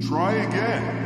Try again.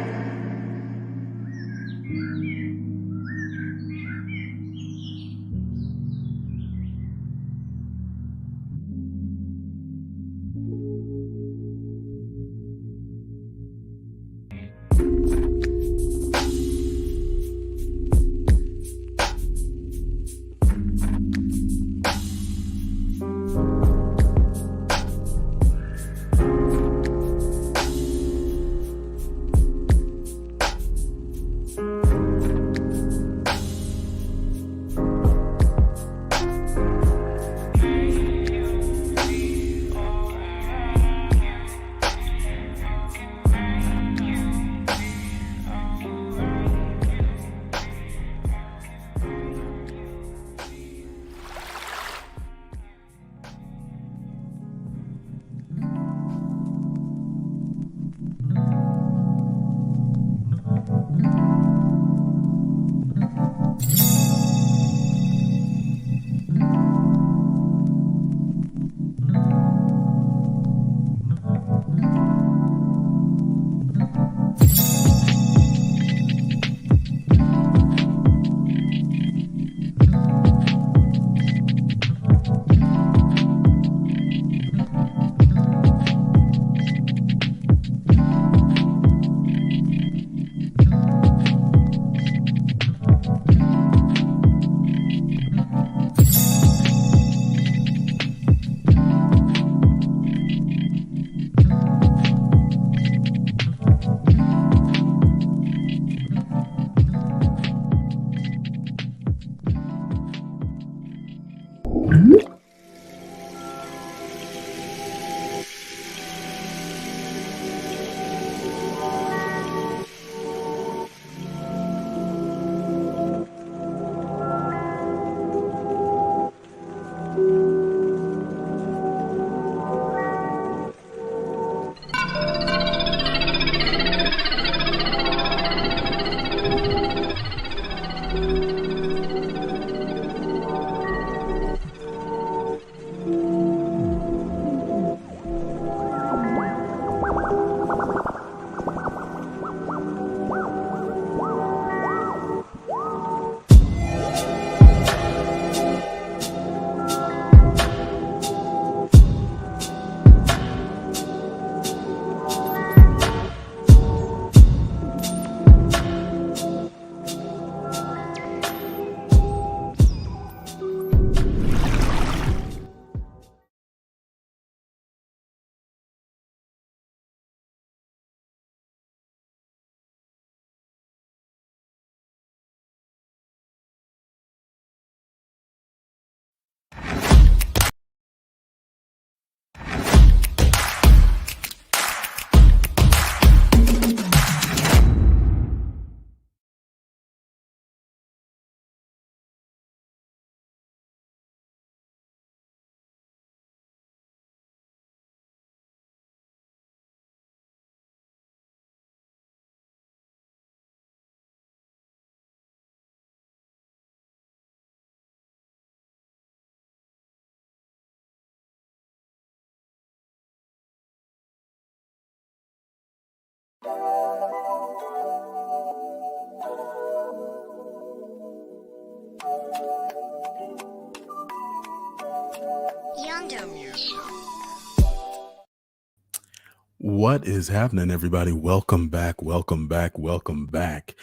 What is happening, everybody? Welcome back, welcome back, welcome back.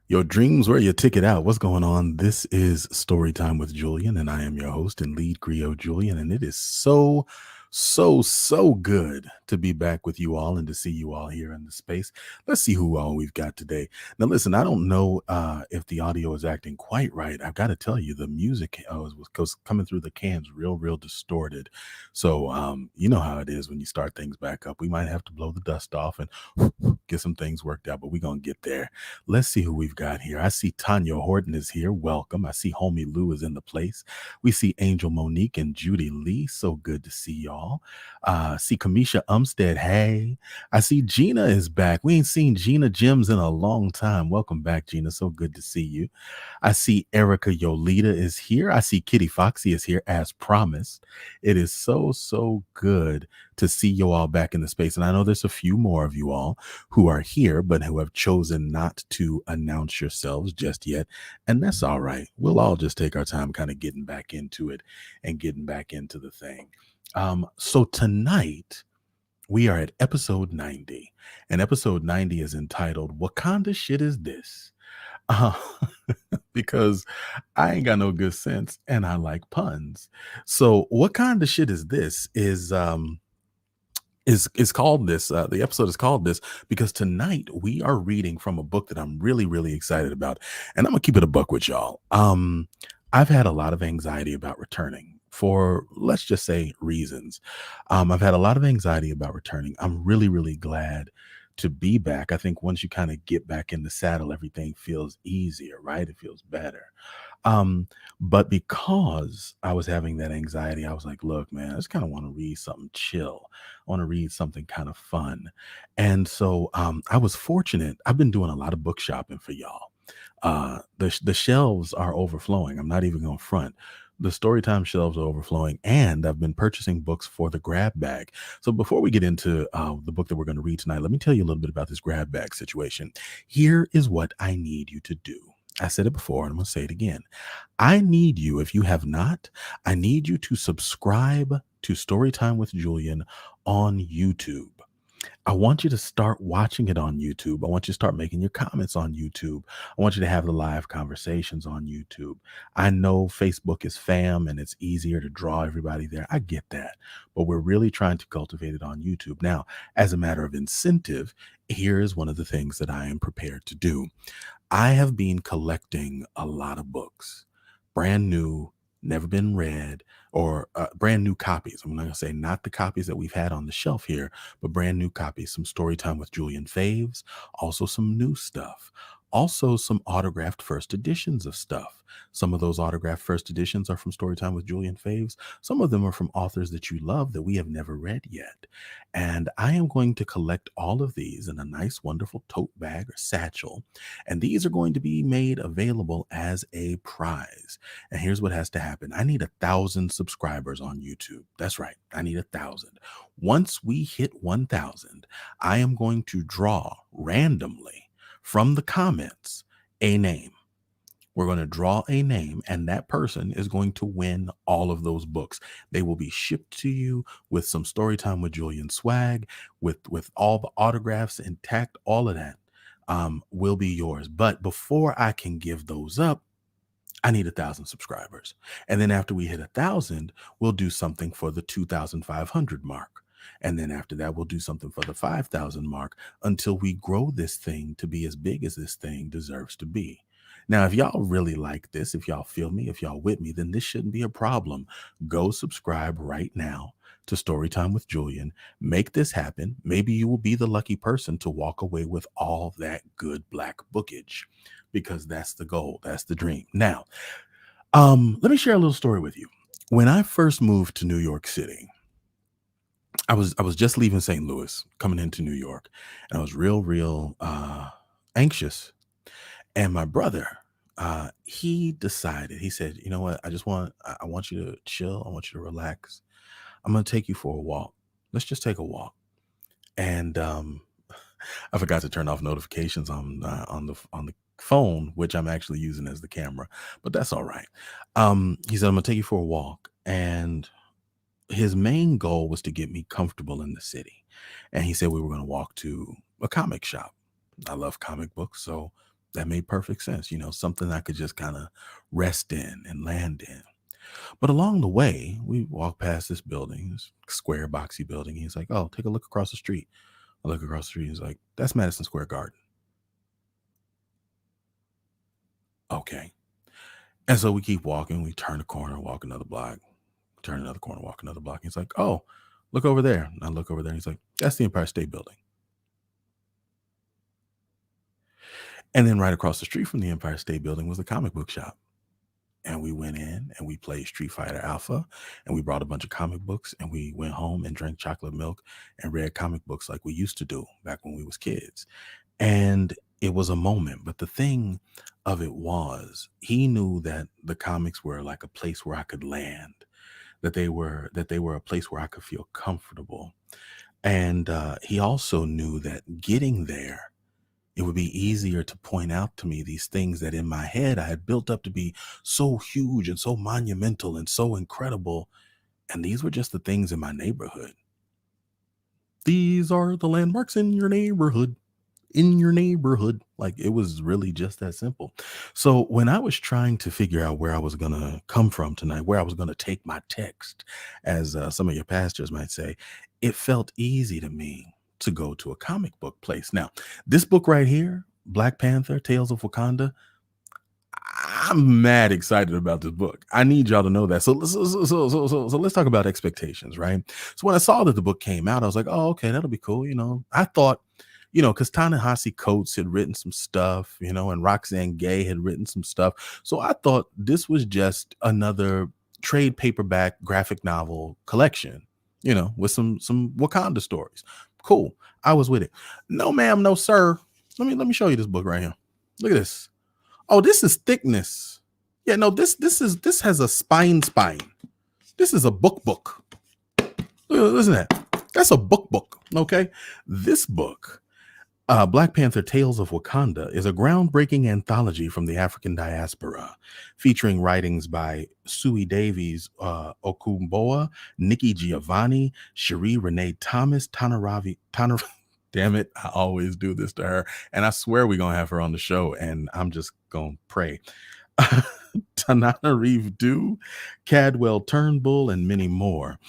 Your dreams were your ticket out. What's going on? This is Story Time with Julian, and I am your host and lead griot, Julian. And it is so good to be back with you all and to see you all here in the space. Let's see who all we've got today. Now, listen, I don't know if the audio is acting quite right. I've got to tell you, the music was coming through the cans real distorted. So you know how it is when you start things back up. We might have to blow the dust off and get some things worked out, but we're gonna get there. Let's see who we've got here. I see Tanya Horton is here. Welcome. I see Homie Lou is in the place. We see Angel Monique and Judy Lee. So good to see y'all. See Kamisha Umstead. Hey. I see Gina is back. We ain't seen Gina Gems in a long time. Welcome back, Gina. So good to see you. I see Erica Yolita is here. I see Kitty Foxy is here as promised. It is so good to see you all back in the space. And I know there's a few more of you all who are here, but who have chosen not to announce yourselves just yet. And that's all right. We'll all just take our time kind of getting back into it and getting back into the thing. So tonight, we are at episode 90, and episode 90 is entitled Wakanda Shit Is This? Uh, because I ain't got no good sense and I like puns. So what kind of shit is this is called this the episode is called this because tonight we are reading from a book that I'm really excited about, and I'm gonna keep it a buck with y'all. I've had a lot of anxiety about returning for, let's just say, reasons. I've had a lot of anxiety about returning. I'm really glad to be back. I think once you kind of get back in the saddle, everything feels easier, right? It feels better. Um, but because I was having that anxiety, I was like, look, man, I just kind of want to read something chill. I want to read something kind of fun. And so I was fortunate. I've been doing a lot of book shopping for y'all. The shelves are overflowing. I'm not even going to front. The Storytime shelves are overflowing, and I've been purchasing books for the grab bag. So before we get into the book that we're going to read tonight, let me tell you a little bit about this grab bag situation. Here is what I need you to do. I said it before, and I'm going to say it again. I need you, if you have not, I need you to subscribe to Storytime with Julian on YouTube. I want you to start watching it on YouTube. I want you to start making your comments on YouTube. I want you to have the live conversations on YouTube. I know Facebook is fam and it's easier to draw everybody there. I get that. But we're really trying to cultivate it on YouTube. Now, as a matter of incentive, here is one of the things that I am prepared to do. I have been collecting a lot of books, brand new, never been read, or brand new copies. I'm not going to say not the copies that we've had on the shelf here, but brand new copies, some Storytime with Julian faves, also some new stuff, also some autographed first editions of stuff. Some of those autographed first editions are from Storytime with Julian faves. Some of them are from authors that you love that we have never read yet. And I am going to collect all of these in a nice, wonderful tote bag or satchel. And these are going to be made available as a prize. And here's what has to happen. I need 1,000 subscribers on YouTube. That's right. I need 1,000. Once we hit 1,000, I am going to draw randomly from the comments a name. We're going to draw a name, and that person is going to win all of those books. They will be shipped to you with some Storytime with Julian swag, with all the autographs intact. All of that will be yours. But before I can give those up, I need 1,000 subscribers. And then after we hit 1,000, we'll do something for the 2,500 mark. And then after that, we'll do something for the 5,000 mark until we grow this thing to be as big as this thing deserves to be. Now, if y'all really like this, if y'all feel me, if y'all with me, then this shouldn't be a problem. Go subscribe right now to Storytime with Julian. Make this happen. Maybe you will be the lucky person to walk away with all that good black bookage, because that's the goal. That's the dream. Now, let me share a little story with you. When I first moved to New York City, I was just leaving St. Louis, coming into New York, and I was real anxious. And my brother, he decided, he said, you know what, I want you to chill, I want you to relax. I'm gonna take you for a walk. Let's just take a walk. And I forgot to turn off notifications on the phone, which I'm actually using as the camera, but that's all right. He said, I'm gonna take you for a walk. And his main goal was to get me comfortable in the city. And he said we were going to walk to a comic shop. I love comic books, so that made perfect sense. You know, something I could just kind of rest in and land in. But along the way, we walked past this building, this square, boxy building. He's like, oh, take a look across the street. I look across the street. He's like, that's Madison Square Garden. Okay. And so we keep walking. We turn a corner, walk another block, turn another corner, walk another block. He's like, oh, look over there. And I look over there. And he's like, that's the Empire State Building. And then right across the street from the Empire State Building was the comic book shop. And we went in and we played Street Fighter Alpha, and we brought a bunch of comic books, and we went home and drank chocolate milk and read comic books like we used to do back when we was kids. And it was a moment, but the thing of it was he knew that the comics were like a place where I could land, that they were a place where I could feel comfortable. And he also knew that getting there, it would be easier to point out to me these things that in my head I had built up to be so huge and so monumental and so incredible. And these were just the things in my neighborhood. These are the landmarks in your neighborhood. In your neighborhood. Like, it was really just that simple. So when I was trying to figure out where I was going to come from tonight, where I was going to take my text, as some of your pastors might say, it felt easy to me to go to a comic book place. Now, this book right here, Black Panther, Tales of Wakanda, I'm mad excited about this book. I need y'all to know that. So let's talk about expectations, right? So when I saw that the book came out, I was like, oh, okay, that'll be cool. I thought, because Ta-Nehisi Coates had written some stuff, and Roxane Gay had written some stuff. So I thought this was just another trade paperback graphic novel collection, with some Wakanda stories. Cool. I was with it. No, ma'am, no, sir. Let me show you this book right here. Look at this. Oh, this is thickness. Yeah, no, this has a spine. This is a book. Listen to that. That's a book. Okay. This book, Black Panther Tales of Wakanda, is a groundbreaking anthology from the African diaspora, featuring writings by Sui Davies, Okumboa, Nikki Giovanni, Cherie Renee Thomas, Tanaravi. Damn it, I always do this to her. And I swear we're going to have her on the show, and I'm just going to pray. Tanana Reeve Dew, Cadwell Turnbull, and many more.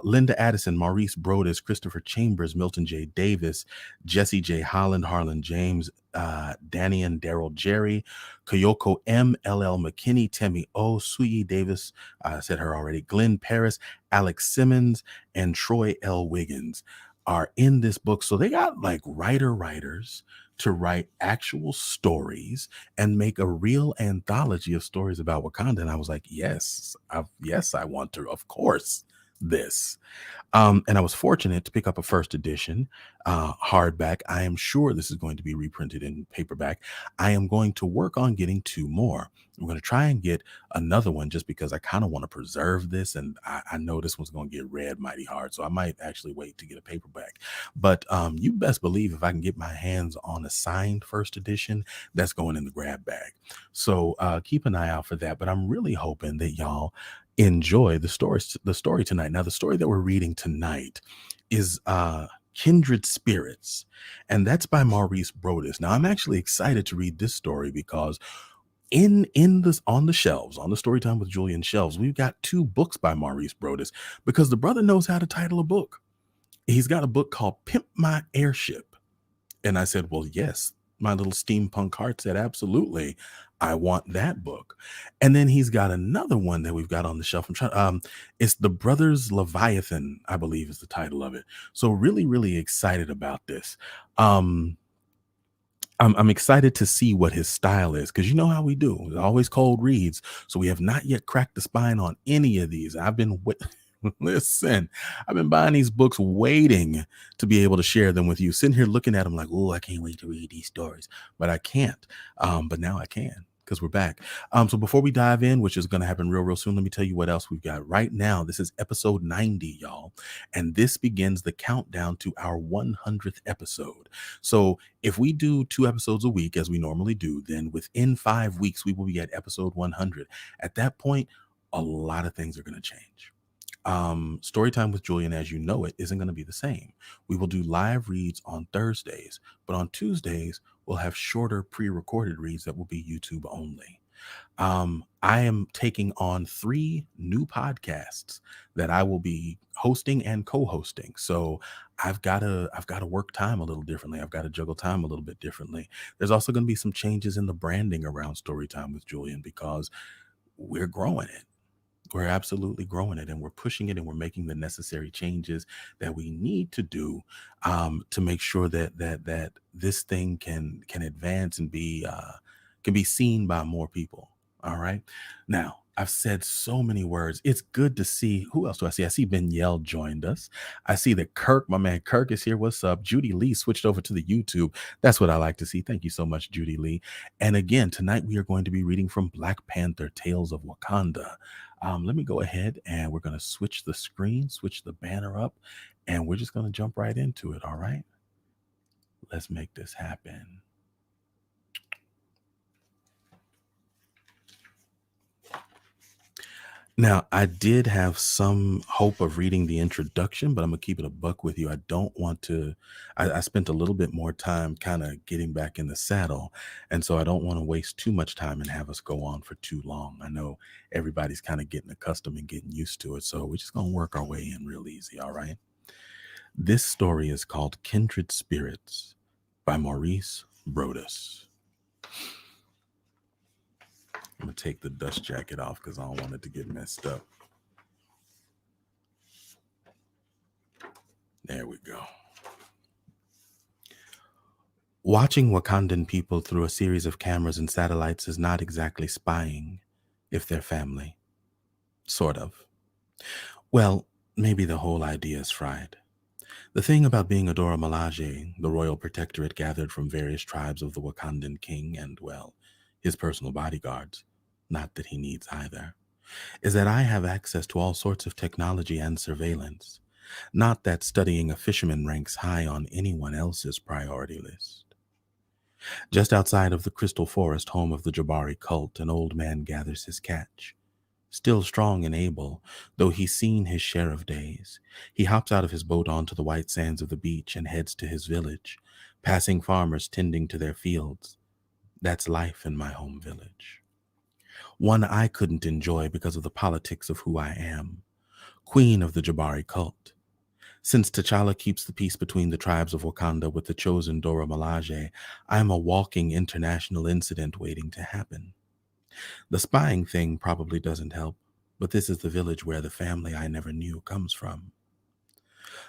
Linda Addison, Maurice Brodus, Christopher Chambers, Milton J. Davis, Jesse J. Holland, Harlan James, Danian Daryl Jerry, Kayoko M. LL McKinney, Temi O. Sui Davis, I said her already, Glenn Paris, Alex Simmons, and Troy L. Wiggins are in this book. So they got like writers to write actual stories and make a real anthology of stories about Wakanda. And I was like, yes, I want to, of course, this. And I was fortunate to pick up a first edition hardback. I am sure this is going to be reprinted in paperback. I am going to work on getting 2 more. I'm going to try and get another one just because I kind of want to preserve this. And I know this one's going to get read mighty hard. So I might actually wait to get a paperback. But you best believe if I can get my hands on a signed first edition, that's going in the grab bag. So keep an eye out for that. But I'm really hoping that y'all enjoy the story tonight. Now, the story that we're reading tonight is Kindred Spirits, and that's by Maurice Brodus. Now, I'm actually excited to read this story because in this on the shelves, on the Storytime with Julian shelves, we've got 2 books by Maurice Brodus because the brother knows how to title a book. He's got a book called Pimp My Airship. And I said, well, yes, my little steampunk heart said, absolutely, I want that book. And then he's got another one that we've got on the shelf. It's the Brothers Leviathan, I believe is the title of it. So really, really excited about this. I'm excited to see what his style is because you know how we do. There's always cold reads. So we have not yet cracked the spine on any of these. Listen, I've been buying these books waiting to be able to share them with you. Sitting here looking at them like, oh, I can't wait to read these stories, but I can't. But now I can because we're back. So before we dive in, which is going to happen real soon, let me tell you what else we've got right now. This is episode 90, y'all. And this begins the countdown to our 100th episode. So if we do 2 episodes a week, as we normally do, then within 5 weeks, we will be at episode 100. At that point, a lot of things are going to change. Storytime with Julian, as you know it, isn't going to be the same. We will do live reads on Thursdays, but on Tuesdays, we'll have shorter pre-recorded reads that will be YouTube only. I am taking on 3 new podcasts that I will be hosting and co-hosting. So I've got to work time a little differently. I've got to juggle time a little bit differently. There's also going to be some changes in the branding around Storytime with Julian because we're growing it. We're absolutely growing it and we're pushing it and we're making the necessary changes that we need to do to make sure that this thing can advance and can be seen by more people. All right. Now, I've said so many words. It's good to see. Who else do I see? I see Ben Yell joined us. I see that Kirk, my man Kirk, is here. What's up? Judy Lee switched over to the YouTube. That's what I like to see. Thank you so much, Judy Lee. And again, tonight we are going to be reading from Black Panther Tales of Wakanda. Let me go ahead and we're going to switch the screen, switch the banner up, and we're just going to jump right into it. All right. Let's make this happen. Now, I did have some hope of reading the introduction, but I'm going to keep it a buck with you. I don't want to. I spent a little bit more time kind of getting back in the saddle. And so I don't want to waste too much time and have us go on for too long. I know everybody's kind of getting accustomed and getting used to it. So we're just going to work our way in real easy. All right. This story is called Kindred Spirits by Maurice Brodus. I'm going to take the dust jacket off because I don't want it to get messed up. There we go. Watching Wakandan people through a series of cameras and satellites is not exactly spying, if they're family. Sort of. Well, maybe the whole idea is fried. The thing about being a Dora Milaje, the royal protectorate gathered from various tribes of the Wakandan king and, well, his personal bodyguards, not that he needs either, is that I have access to all sorts of technology and surveillance, not that studying a fisherman ranks high on anyone else's priority list. Just outside of the Crystal Forest, home of the Jabari cult, an old man gathers his catch. Still strong and able, though he's seen his share of days, he hops out of his boat onto the white sands of the beach and heads to his village, passing farmers tending to their fields. That's life in my home village. One I couldn't enjoy because of the politics of who I am, queen of the Jabari cult. Since T'Challa keeps the peace between the tribes of Wakanda with the chosen Dora Milaje, I'm a walking international incident waiting to happen. The spying thing probably doesn't help, but this is the village where the family I never knew comes from.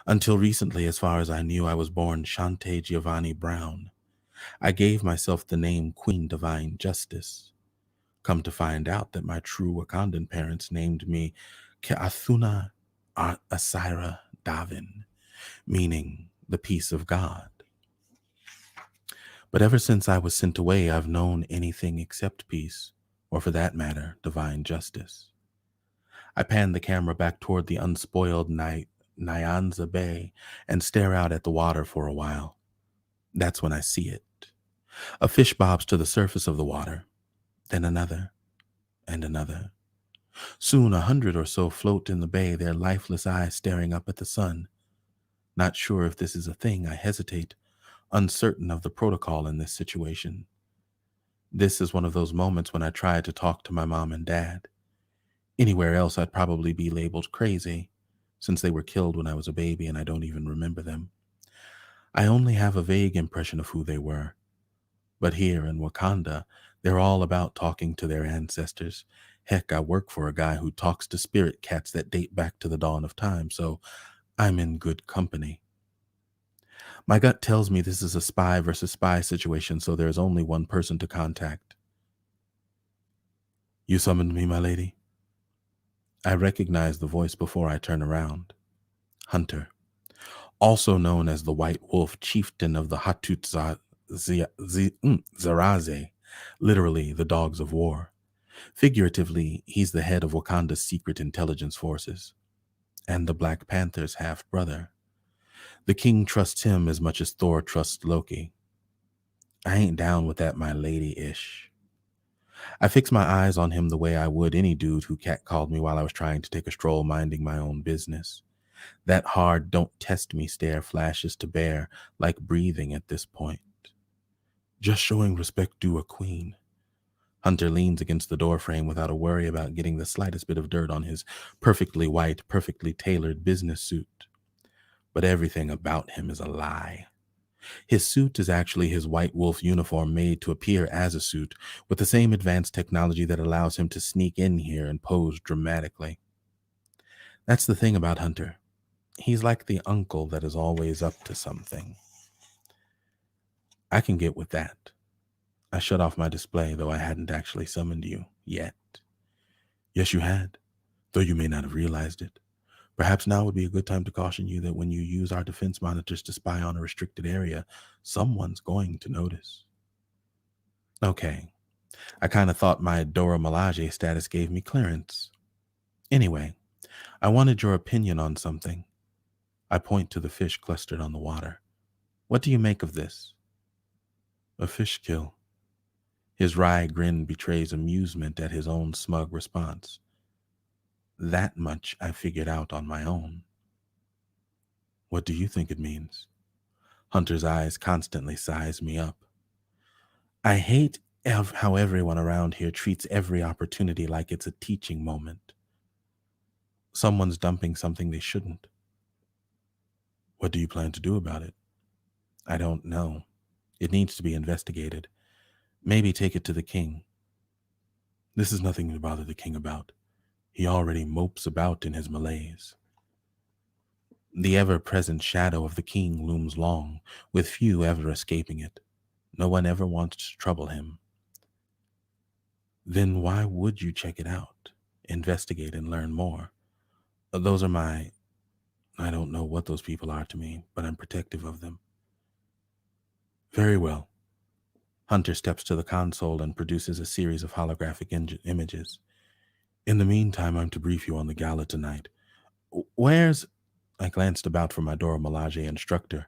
Until recently, as far as I knew, I was born Shante Giovanni Brown. I gave myself the name Queen Divine Justice. Come to find out that my true Wakandan parents named me Ke'athuna Asira Davin, meaning the peace of God. But ever since I was sent away, I've known anything except peace, or for that matter, divine justice. I pan the camera back toward the unspoiled Nyanza Bay and stare out at the water for a while. That's when I see it. A fish bobs to the surface of the water, then another, and another. Soon 100 or so float in the bay, their lifeless eyes staring up at the sun. Not sure if this is a thing, I hesitate, uncertain of the protocol in this situation. This is one of those moments when I try to talk to my mom and dad. Anywhere else, I'd probably be labeled crazy, since they were killed when I was a baby and I don't even remember them. I only have a vague impression of who they were. But here in Wakanda, they're all about talking to their ancestors. Heck, I work for a guy who talks to spirit cats that date back to the dawn of time, so I'm in good company. My gut tells me this is a spy versus spy situation, so there's only one person to contact. You summoned me, my lady? I recognize the voice before I turn around. Hunter, also known as the White Wolf, chieftain of the Zaraze, literally the dogs of war. Figuratively, he's the head of Wakanda's secret intelligence forces, and the Black Panther's half-brother. The king trusts him as much as Thor trusts Loki. I ain't down with that my lady-ish. I fix my eyes on him the way I would any dude who catcalled me while I was trying to take a stroll minding my own business. That hard don't test me stare flashes to bear like breathing at this point. Just showing respect due a queen. Hunter leans against the doorframe without a worry about getting the slightest bit of dirt on his perfectly white, perfectly tailored business suit. But everything about him is a lie. His suit is actually his white wolf uniform made to appear as a suit, with the same advanced technology that allows him to sneak in here and pose dramatically. That's the thing about Hunter. He's like the uncle that is always up to something. I can get with that. I shut off my display, though I hadn't actually summoned you yet. Yes, you had, though you may not have realized it. Perhaps now would be a good time to caution you that when you use our defense monitors to spy on a restricted area, someone's going to notice. Okay, I kind of thought my Dora Milaje status gave me clearance. Anyway, I wanted your opinion on something. I point to the fish clustered on the water. What do you make of this? A fish kill. His wry grin betrays amusement at his own smug response. That much I figured out on my own. What do you think it means? Hunter's eyes constantly size me up. I hate how everyone around here treats every opportunity like it's a teaching moment. Someone's dumping something they shouldn't. What do you plan to do about it? I don't know. It needs to be investigated. Maybe take it to the king. This is nothing to bother the king about. He already mopes about in his malaise. The ever-present shadow of the king looms long, with few ever escaping it. No one ever wants to trouble him. Then why would you check it out, investigate, and learn more? Those are I don't know what those people are to me, but I'm protective of them. Very well. Hunter steps to the console and produces a series of holographic images. In the meantime, I'm to brief you on the gala tonight. Where's... I glanced about for my Dora Milaje instructor.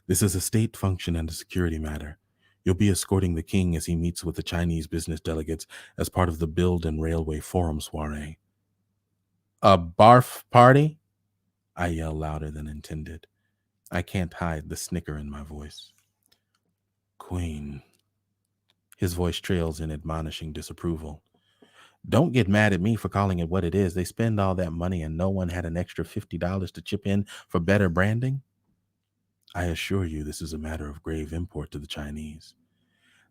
This is a state function and a security matter. You'll be escorting the king as he meets with the Chinese business delegates as part of the Build and Railway Forum soiree. A barf party? I yell louder than intended. I can't hide the snicker in my voice. Queen. His voice trails in admonishing disapproval. Don't get mad at me for calling it what it is. They spend all that money and no one had an extra $50 to chip in for better branding. I assure you this is a matter of grave import to the Chinese.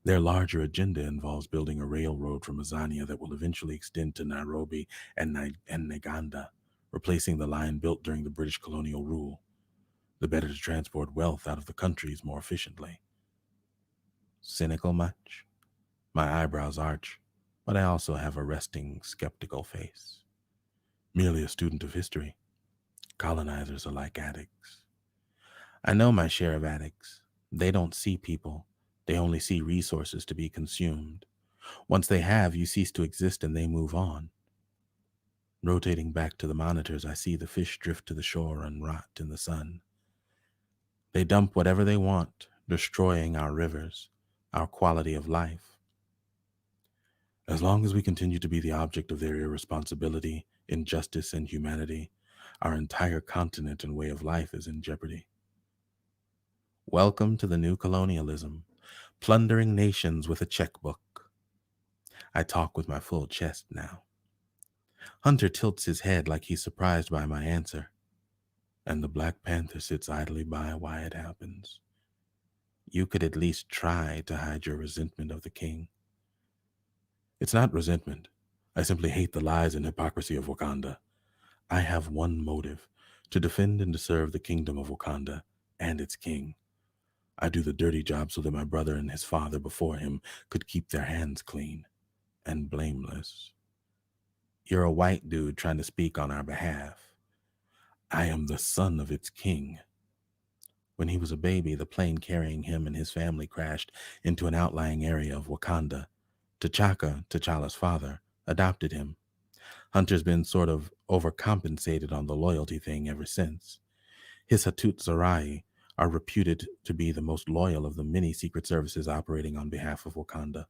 Their larger agenda involves building a railroad from Azania that will eventually extend to Nairobi and Naganda, replacing the line built during the British colonial rule. The better to transport wealth out of the countries more efficiently. Cynical much? My eyebrows arch, but I also have a resting, skeptical face. Merely a student of history. Colonizers are like addicts. I know my share of addicts. They don't see people. They only see resources to be consumed. Once they have, you cease to exist and they move on. Rotating back to the monitors, I see the fish drift to the shore and rot in the sun. They dump whatever they want, destroying our rivers, our quality of life. As long as we continue to be the object of their irresponsibility, injustice, and humanity, our entire continent and way of life is in jeopardy. Welcome to the new colonialism, plundering nations with a checkbook. I talk with my full chest now. Hunter tilts his head like he's surprised by my answer, and the Black Panther sits idly by while it happens. You could at least try to hide your resentment of the king. It's not resentment. I simply hate the lies and hypocrisy of Wakanda. I have one motive, to defend and to serve the kingdom of Wakanda and its king. I do the dirty job so that my brother and his father before him could keep their hands clean and blameless. You're a white dude trying to speak on our behalf. I am the son of its king. When he was a baby, the plane carrying him and his family crashed into an outlying area of Wakanda. T'Challa's father, adopted him. Hunter's been sort of overcompensated on the loyalty thing ever since. His Hatut Zarai are reputed to be the most loyal of the many secret services operating on behalf of Wakanda,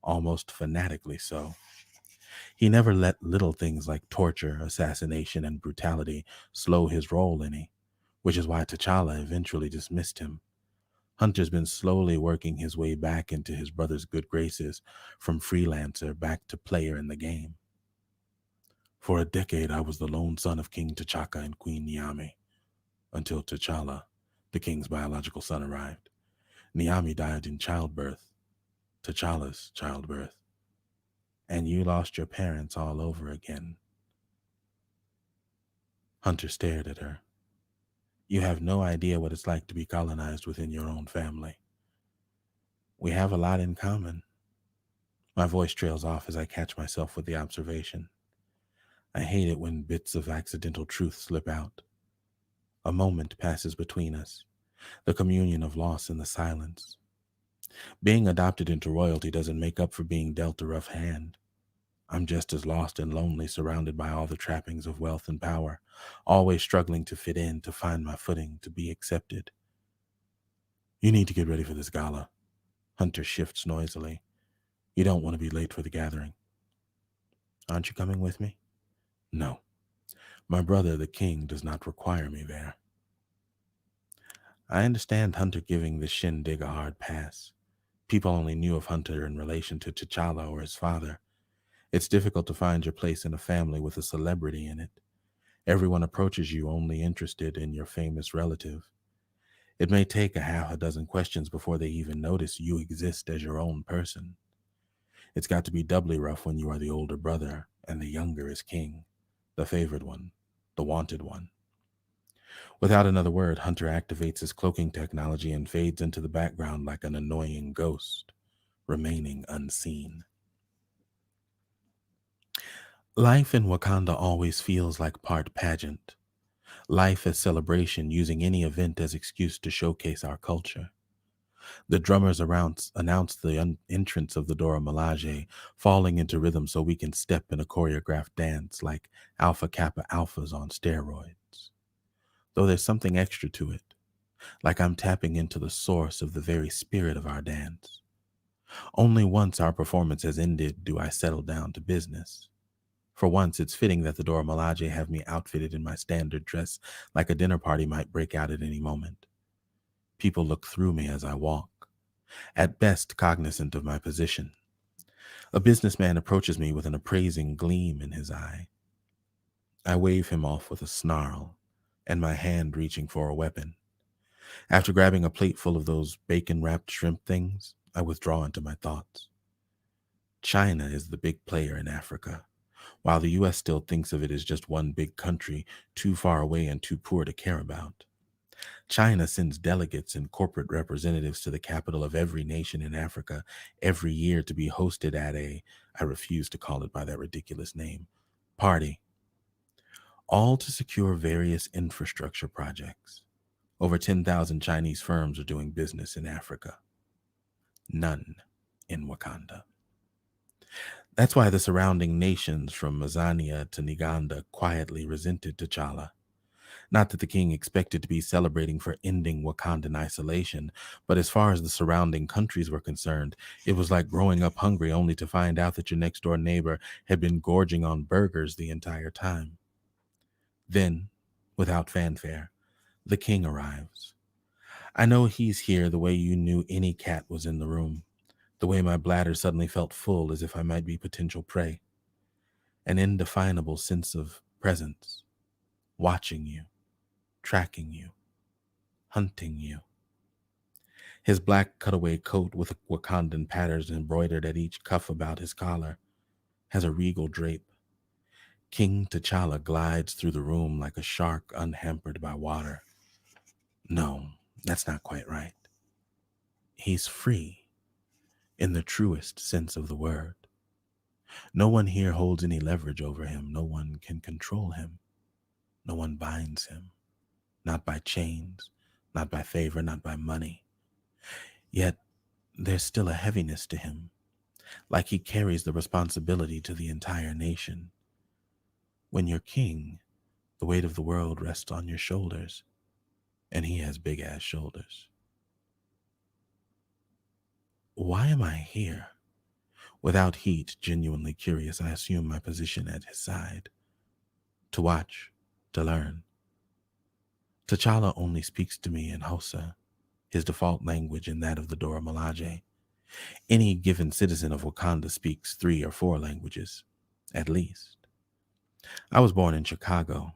almost fanatically so. He never let little things like torture, assassination, and brutality slow his role any, which is why T'Challa eventually dismissed him. Hunter's been slowly working his way back into his brother's good graces, from freelancer back to player in the game. For a decade, I was the lone son of King T'Chaka and Queen Niamey, until T'Challa, The king's biological son arrived. Niami died in childbirth, T'Challa's childbirth. And you lost your parents all over again. Hunter stared at her. You have no idea what it's like to be colonized within your own family. We have a lot in common. My voice trails off as I catch myself with the observation. I hate it when bits of accidental truth slip out. A moment passes between us, the communion of loss in the silence. Being adopted into royalty doesn't make up for being dealt a rough hand. I'm just as lost and lonely, surrounded by all the trappings of wealth and power, always struggling to fit in, to find my footing, to be accepted. You need to get ready for this gala. Hunter shifts noisily. You don't want to be late for the gathering. Aren't you coming with me? No. My brother, the king, does not require me there. I understand Hunter giving the shindig a hard pass. People only knew of Hunter in relation to T'Challa or his father. It's difficult to find your place in a family with a celebrity in it. Everyone approaches you only interested in your famous relative. It may take a half a dozen questions before they even notice you exist as your own person. It's got to be doubly rough when you are the older brother and the younger is king, the favored one, the wanted one. Without another word, Hunter activates his cloaking technology and fades into the background like an annoying ghost, remaining unseen. Life in Wakanda always feels like part pageant. Life as celebration, using any event as excuse to showcase our culture. The drummers announce the entrance of the Dora Milaje, falling into rhythm so we can step in a choreographed dance like Alpha Kappa Alphas on steroids. Though there's something extra to it, like I'm tapping into the source of the very spirit of our dance. Only once our performance has ended do I settle down to business. For once, it's fitting that the Dora Milaje have me outfitted in my standard dress like a dinner party might break out at any moment. People look through me as I walk, at best cognizant of my position. A businessman approaches me with an appraising gleam in his eye. I wave him off with a snarl and my hand reaching for a weapon. After grabbing a plate full of those bacon-wrapped shrimp things, I withdraw into my thoughts. China is the big player in Africa, while the U.S. still thinks of it as just one big country too far away and too poor to care about. China sends delegates and corporate representatives to the capital of every nation in Africa every year to be hosted at I refuse to call it by that ridiculous name, party, all to secure various infrastructure projects. Over 10,000 Chinese firms are doing business in Africa. None in Wakanda. That's why the surrounding nations from Azania to Niganda quietly resented T'Challa. Not that the king expected to be celebrating for ending Wakandan isolation, but as far as the surrounding countries were concerned, it was like growing up hungry only to find out that your next door neighbor had been gorging on burgers the entire time. Then, without fanfare, the king arrives. I know he's here the way you knew any cat was in the room, the way my bladder suddenly felt full as if I might be potential prey. An indefinable sense of presence, watching you, tracking you, hunting you. His black cutaway coat with Wakandan patterns embroidered at each cuff about his collar has a regal drape. King T'Challa glides through the room like a shark unhampered by water. No, that's not quite right. He's free, in the truest sense of the word. No one here holds any leverage over him. No one can control him. No one binds him. Not by chains, not by favor, not by money. Yet there's still a heaviness to him, like he carries the responsibility to the entire nation. When you're king, the weight of the world rests on your shoulders, and he has big-ass shoulders. Why am I here? Without heat, genuinely curious, I assume my position at his side. To watch, to learn. T'Challa only speaks to me in Hausa, his default language and that of the Dora Milaje. Any given citizen of Wakanda speaks 3 or 4 languages, at least. I was born in Chicago.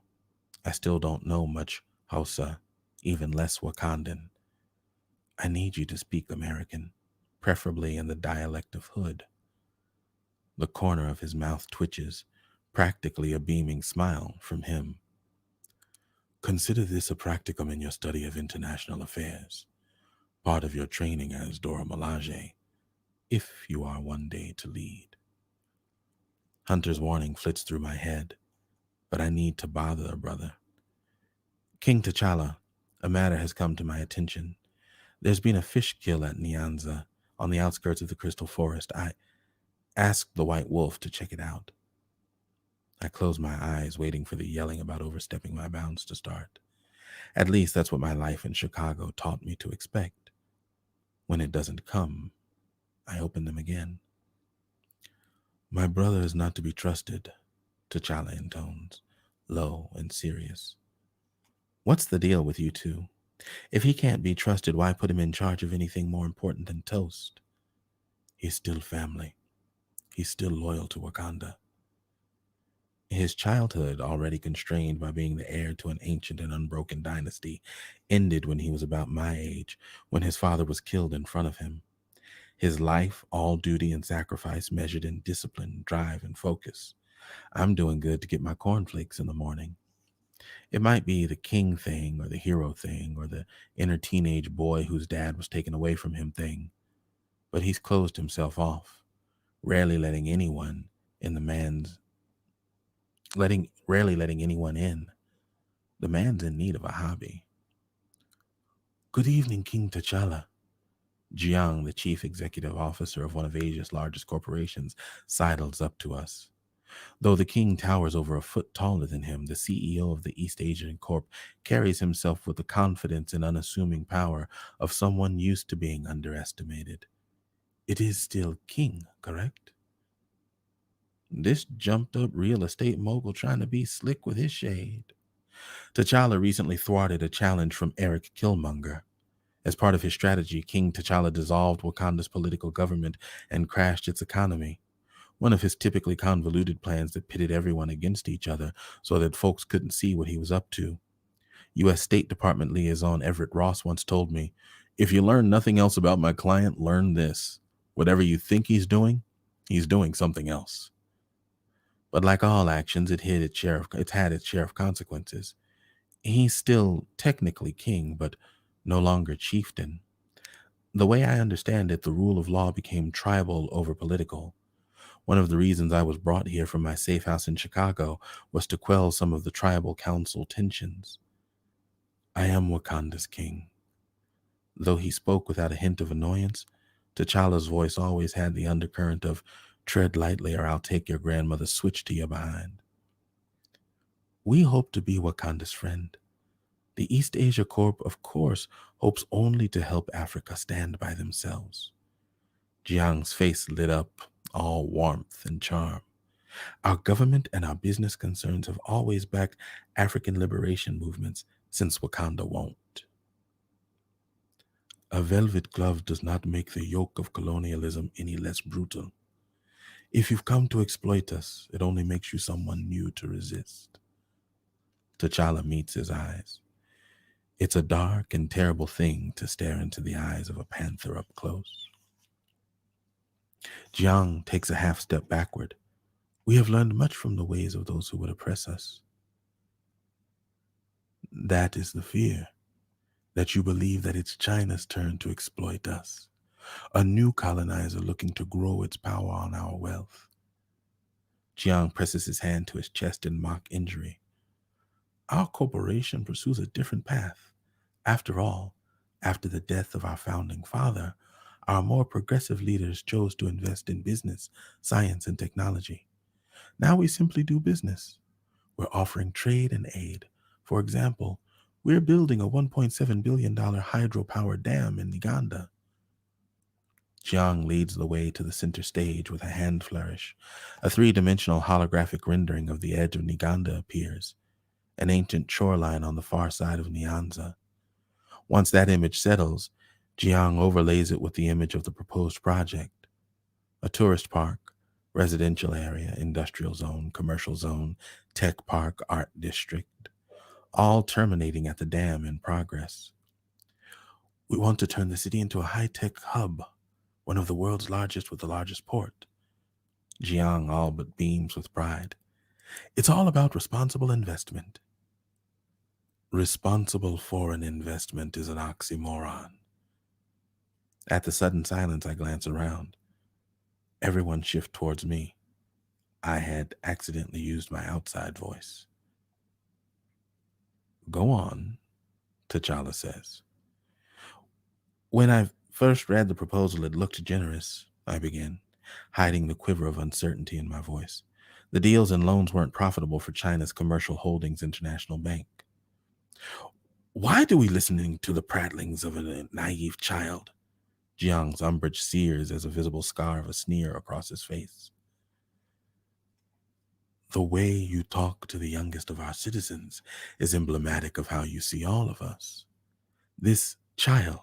I still don't know much Hausa even less Wakandan. I need you to speak American, preferably in the dialect of Hood. The corner of his mouth twitches, practically a beaming smile from him. Consider this a practicum in your study of international affairs, part of your training as Dora Milaje, if you are one day to lead. Hunter's warning flits through my head, but I need to bother a brother. King T'Challa, a matter has come to my attention. There's been a fish kill at Nyanza, on the outskirts of the Crystal Forest. I asked the White Wolf to check it out. I close my eyes, waiting for the yelling about overstepping my bounds to start. At least that's what my life in Chicago taught me to expect. When it doesn't come, I open them again. My brother is not to be trusted, T'Challa intones, low and serious. What's the deal with you two? If he can't be trusted, why put him in charge of anything more important than toast? He's still family. He's still loyal to Wakanda. His childhood, already constrained by being the heir to an ancient and unbroken dynasty, ended when he was about my age, when his father was killed in front of him. His life, all duty and sacrifice, measured in discipline, drive, and focus. I'm doing good to get my cornflakes in the morning. It might be the king thing or the hero thing or the inner teenage boy whose dad was taken away from him thing, but he's closed himself off, rarely letting anyone in the man's rarely letting anyone in. The man's in need of a hobby. Good evening, King T'Challa. Jiang, the chief executive officer of one of Asia's largest corporations, sidles up to us. Though the king towers over a foot taller than him, the CEO of the East Asian Corp carries himself with the confidence and unassuming power of someone used to being underestimated. It is still king, correct? This jumped up real estate mogul trying to be slick with his shade. T'Challa recently thwarted a challenge from Eric Killmonger. As part of his strategy, King T'Challa dissolved Wakanda's political government and crashed its economy. One of his typically convoluted plans that pitted everyone against each other so that folks couldn't see what he was up to. U.S. State Department liaison Everett Ross once told me, "If you learn nothing else about my client, learn this. Whatever you think he's doing something else." But like all actions, it's had its share of consequences. He's still technically king, but no longer chieftain. The way I understand it, the rule of law became tribal over political. One of the reasons I was brought here from my safe house in Chicago was to quell some of the tribal council tensions. I am Wakanda's king. Though he spoke without a hint of annoyance, T'Challa's voice always had the undercurrent of, tread lightly or I'll take your grandmother's switch to your behind. We hope to be Wakanda's friend. The East Asia Corp, of course, hopes only to help Africa stand by themselves. Jiang's face lit up, all warmth and charm. Our government and our business concerns have always backed African liberation movements since Wakanda won't. A velvet glove does not make the yoke of colonialism any less brutal. If you've come to exploit us, it only makes you someone new to resist. T'Challa meets his eyes. It's a dark and terrible thing to stare into the eyes of a panther up close. Jiang takes a half step backward. We have learned much from the ways of those who would oppress us. That is the fear, that you believe that it's China's turn to exploit us, a new colonizer looking to grow its power on our wealth. Jiang presses his hand to his chest in mock injury. Our corporation pursues a different path. After all, after the death of our founding father, our more progressive leaders chose to invest in business, science, and technology. Now we simply do business. We're offering trade and aid. For example, we're building a $1.7 billion hydropower dam in Uganda. Jiang leads the way to the center stage with a hand flourish. A three-dimensional holographic rendering of the edge of Uganda appears, an ancient shoreline on the far side of Nyanza. Once that image settles, Jiang overlays it with the image of the proposed project. A tourist park, residential area, industrial zone, commercial zone, tech park, art district, all terminating at the dam in progress. We want to turn the city into a high-tech hub, one of the world's largest with the largest port. Jiang all but beams with pride. It's all about responsible investment. Responsible foreign investment is an oxymoron. At the sudden silence, I glance around. Everyone shifts towards me. I had accidentally used my outside voice. Go on, T'Challa says. When I first read the proposal, it looked generous, I begin, hiding the quiver of uncertainty in my voice. The deals and loans weren't profitable for China's Commercial Holdings International Bank. Why do we listen to the prattlings of a naive child? Jiang's umbrage sears as a visible scar of a sneer across his face. The way you talk to the youngest of our citizens is emblematic of how you see all of us. This child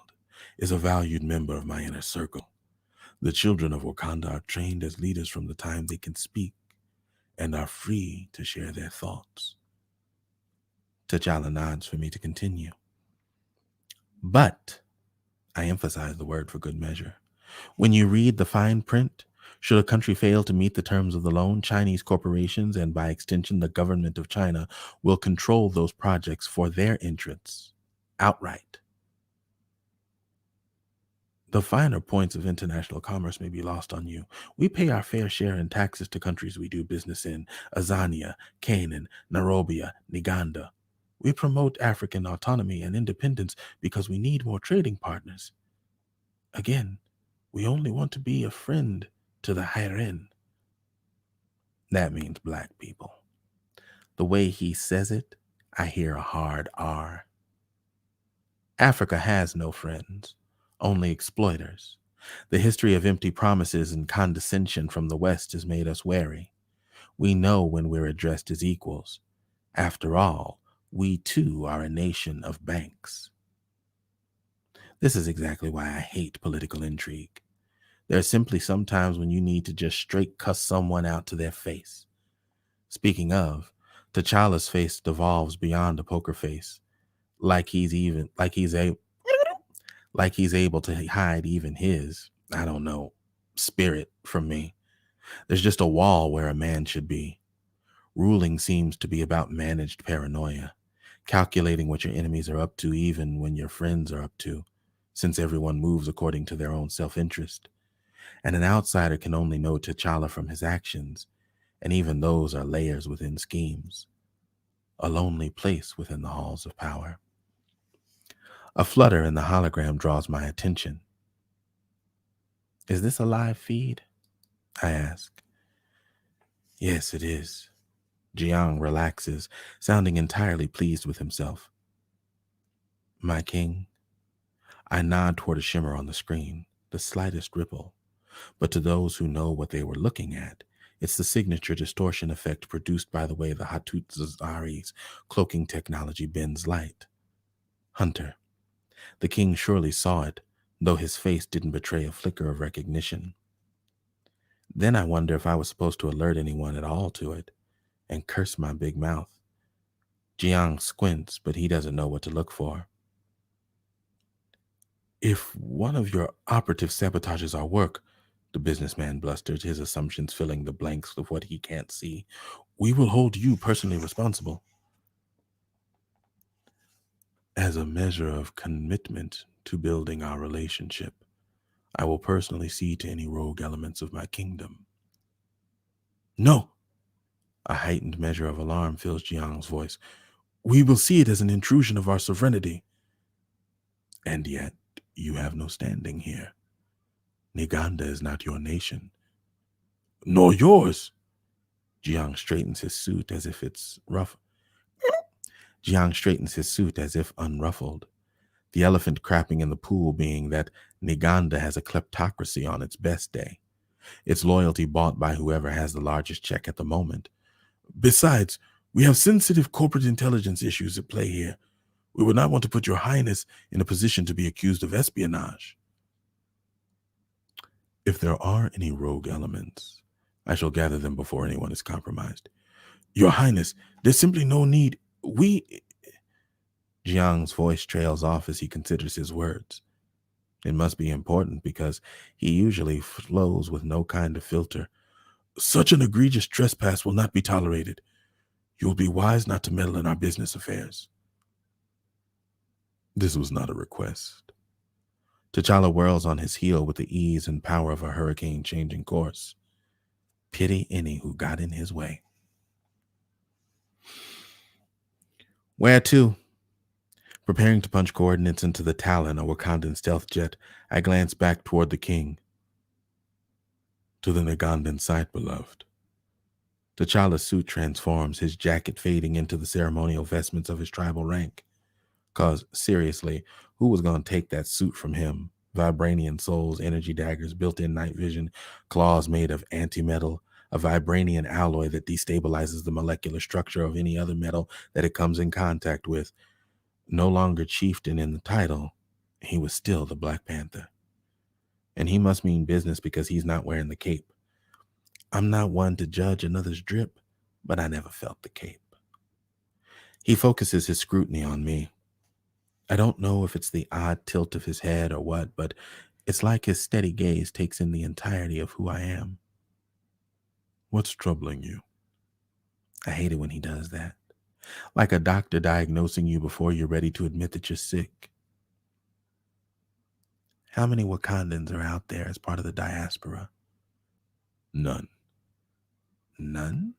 is a valued member of my inner circle. The children of Wakanda are trained as leaders from the time they can speak and are free to share their thoughts. T'Challa nods for me to continue. But, I emphasize the word for good measure, when you read the fine print, should a country fail to meet the terms of the loan, Chinese corporations, and by extension the government of China, will control those projects for their interests outright. The finer points of international commerce may be lost on you. We pay our fair share in taxes to countries we do business in, Azania, Canaan, Nairobi, Uganda. We promote African autonomy and independence because we need more trading partners. Again, we only want to be a friend to the Hiren. That means black people. The way he says it, I hear a hard R. Africa has no friends, only exploiters. The history of empty promises and condescension from the West has made us wary. We know when we're addressed as equals. After all, we too are a nation of banks. This is exactly why I hate political intrigue. There's simply sometimes when you need to just straight cuss someone out to their face. Speaking of, T'Challa's face devolves beyond a poker face, like he's able to hide even his, I don't know, spirit from me. There's just a wall where a man should be. Ruling seems to be about managed paranoia, calculating what your enemies are up to even when your friends are up to, since everyone moves according to their own self-interest. And an outsider can only know T'Challa from his actions, and even those are layers within schemes. A lonely place within the halls of power. A flutter in the hologram draws my attention. Is this a live feed? I ask. Yes, it is. Jiang relaxes, sounding entirely pleased with himself. My king. I nod toward a shimmer on the screen, the slightest ripple. But to those who know what they were looking at, it's the signature distortion effect produced by the way the Hattutsari's cloaking technology bends light. Hunter. The king surely saw it, though his face didn't betray a flicker of recognition. Then I wonder if I was supposed to alert anyone at all to it, and curse my big mouth. Jiang squints, but he doesn't know what to look for. If one of your operatives sabotages our work, the businessman blusters, his assumptions filling the blanks of what he can't see, we will hold you personally responsible. As a measure of commitment to building our relationship, I will personally see to any rogue elements of my kingdom. No! A heightened measure of alarm fills Jiang's voice. We will see it as an intrusion of our sovereignty. And yet, you have no standing here. Uganda is not your nation. Nor yours. Jiang straightens his suit as if it's rough. Jiang straightens his suit as if unruffled. The elephant crapping in the pool being that Uganda has a kleptocracy on its best day. Its loyalty bought by whoever has the largest check at the moment. Besides, we have sensitive corporate intelligence issues at play here. We would not want to put your highness in a position to be accused of espionage. If there are any rogue elements, I shall gather them before anyone is compromised. Your highness, there's simply no need. Jiang's voice trails off as he considers his words. It must be important because he usually flows with no kind of filter. Such an egregious trespass will not be tolerated. You will be wise not to meddle in our business affairs. This was not a request. T'Challa whirls on his heel with the ease and power of a hurricane changing course. Pity any who got in his way. Where to? Preparing to punch coordinates into the Talon, a Wakandan stealth jet, I glance back toward the king. To the Nagandan site, beloved. T'Challa's suit transforms, his jacket fading into the ceremonial vestments of his tribal rank. 'Cause, seriously, who was going to take that suit from him? Vibranian souls, energy daggers, built-in night vision, claws made of anti-metal, a vibranian alloy that destabilizes the molecular structure of any other metal that it comes in contact with. No longer chieftain in the title, he was still the Black Panther. And he must mean business because he's not wearing the cape. I'm not one to judge another's drip, but I never felt the cape. He focuses his scrutiny on me. I don't know if it's the odd tilt of his head or what, but it's like his steady gaze takes in the entirety of who I am. What's troubling you? I hate it when he does that. Like a doctor diagnosing you before you're ready to admit that you're sick. How many Wakandans are out there as part of the diaspora? None. None?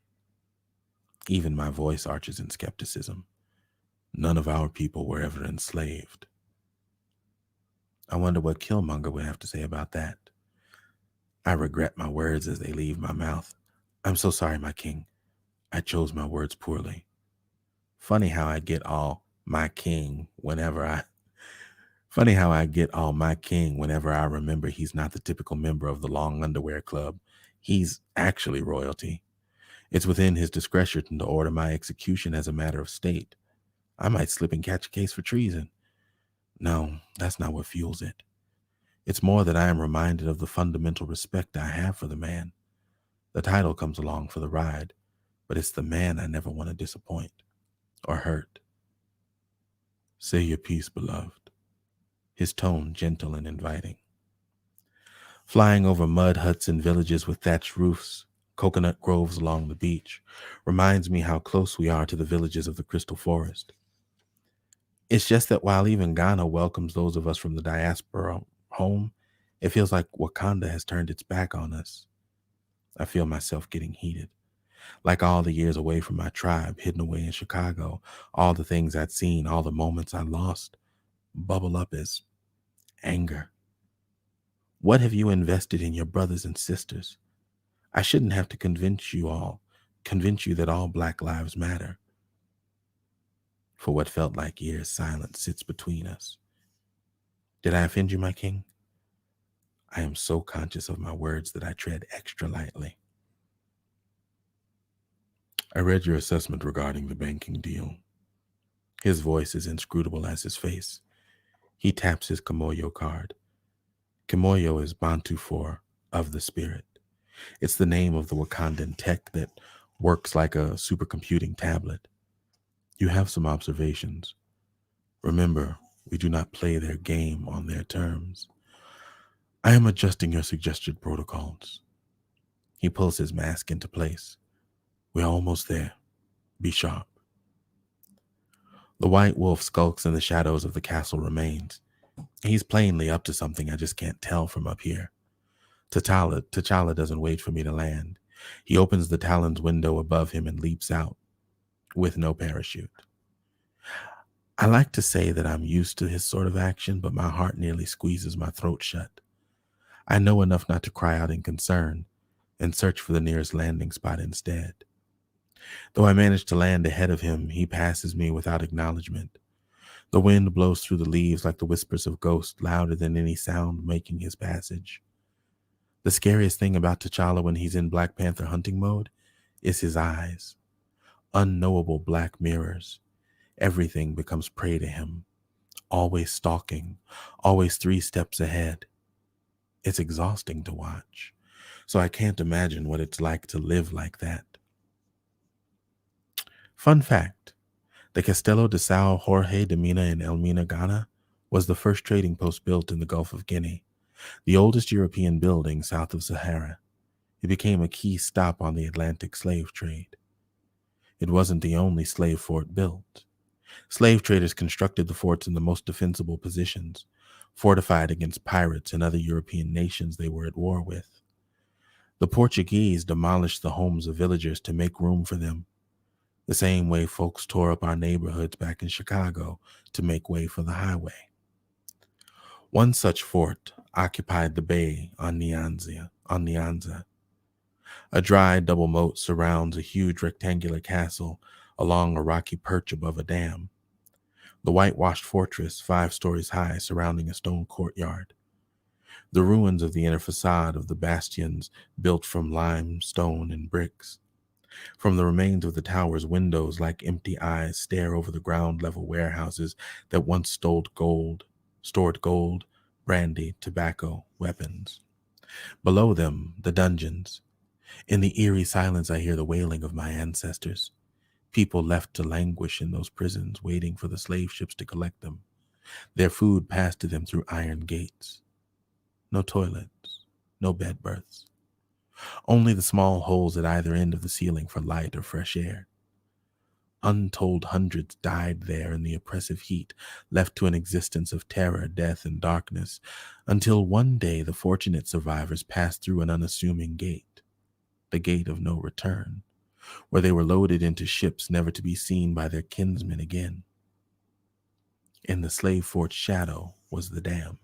Even my voice arches in skepticism. None of our people were ever enslaved. I wonder what Killmonger would have to say about that. I regret my words as they leave my mouth. I'm so sorry, my king. I chose my words poorly. Funny how I get all my king whenever I remember he's not the typical member of the Long Underwear Club. He's actually royalty. It's within his discretion to order my execution as a matter of state. I might slip and catch a case for treason. No, that's not what fuels it. It's more that I am reminded of the fundamental respect I have for the man. The title comes along for the ride, but it's the man I never want to disappoint or hurt. Say your piece, beloved. His tone gentle and inviting. Flying over mud huts and villages with thatched roofs, coconut groves along the beach, reminds me how close we are to the villages of the Crystal Forest. It's just that while even Ghana welcomes those of us from the diaspora home, it feels like Wakanda has turned its back on us. I feel myself getting heated. Like all the years away from my tribe, hidden away in Chicago, all the things I'd seen, all the moments I lost, bubble up as anger. What have you invested in your brothers and sisters? I shouldn't have to convince you that all Black lives matter. For what felt like years, silence sits between us. Did I offend you, my king? I am so conscious of my words that I tread extra lightly. I read your assessment regarding the banking deal. His voice is inscrutable as his face. He taps his Kimoyo card. Kimoyo is Bantu for of the spirit. It's the name of the Wakandan tech that works like a supercomputing tablet. You have some observations. Remember, we do not play their game on their terms. I am adjusting your suggested protocols. He pulls his mask into place. We're almost there. Be sharp. The white wolf skulks in the shadows of the castle remains. He's plainly up to something I just can't tell from up here. T'Challa doesn't wait for me to land. He opens the Talon's window above him and leaps out with no parachute. I like to say that I'm used to his sort of action, but my heart nearly squeezes my throat shut. I know enough not to cry out in concern and search for the nearest landing spot instead. Though I manage to land ahead of him, he passes me without acknowledgement. The wind blows through the leaves like the whispers of ghosts, louder than any sound making his passage. The scariest thing about T'Challa when he's in Black Panther hunting mode is his eyes. Unknowable black mirrors. Everything becomes prey to him. Always stalking, always 3 steps ahead. It's exhausting to watch, so I can't imagine what it's like to live like that. Fun fact, The Castelo de Sao Jorge de Mina in Elmina, Ghana, was the first trading post built in the Gulf of Guinea, the oldest European building south of Sahara. It became a key stop on the Atlantic slave trade. It wasn't the only slave fort built. Slave traders constructed the forts in the most defensible positions, fortified against pirates and other European nations they were at war with. The Portuguese demolished the homes of villagers to make room for them, the same way folks tore up our neighborhoods back in Chicago to make way for the highway. One such fort occupied the bay on Nyanza. A dry double moat surrounds a huge rectangular castle along a rocky perch above a dam. The whitewashed fortress, 5 stories high, surrounding a stone courtyard. The ruins of the inner facade of the bastions built from limestone and bricks. From the remains of the tower's windows, like empty eyes, stare over the ground-level warehouses that once stored gold, brandy, tobacco, weapons. Below them, the dungeons. In the eerie silence, I hear the wailing of my ancestors. People left to languish in those prisons, waiting for the slave ships to collect them. Their food passed to them through iron gates. No toilets, no bed berths. Only the small holes at either end of the ceiling for light or fresh air. Untold hundreds died there in the oppressive heat, left to an existence of terror, death, and darkness, until one day the fortunate survivors passed through an unassuming gate, the gate of no return, where they were loaded into ships never to be seen by their kinsmen again. In the slave fort's shadow was the dam.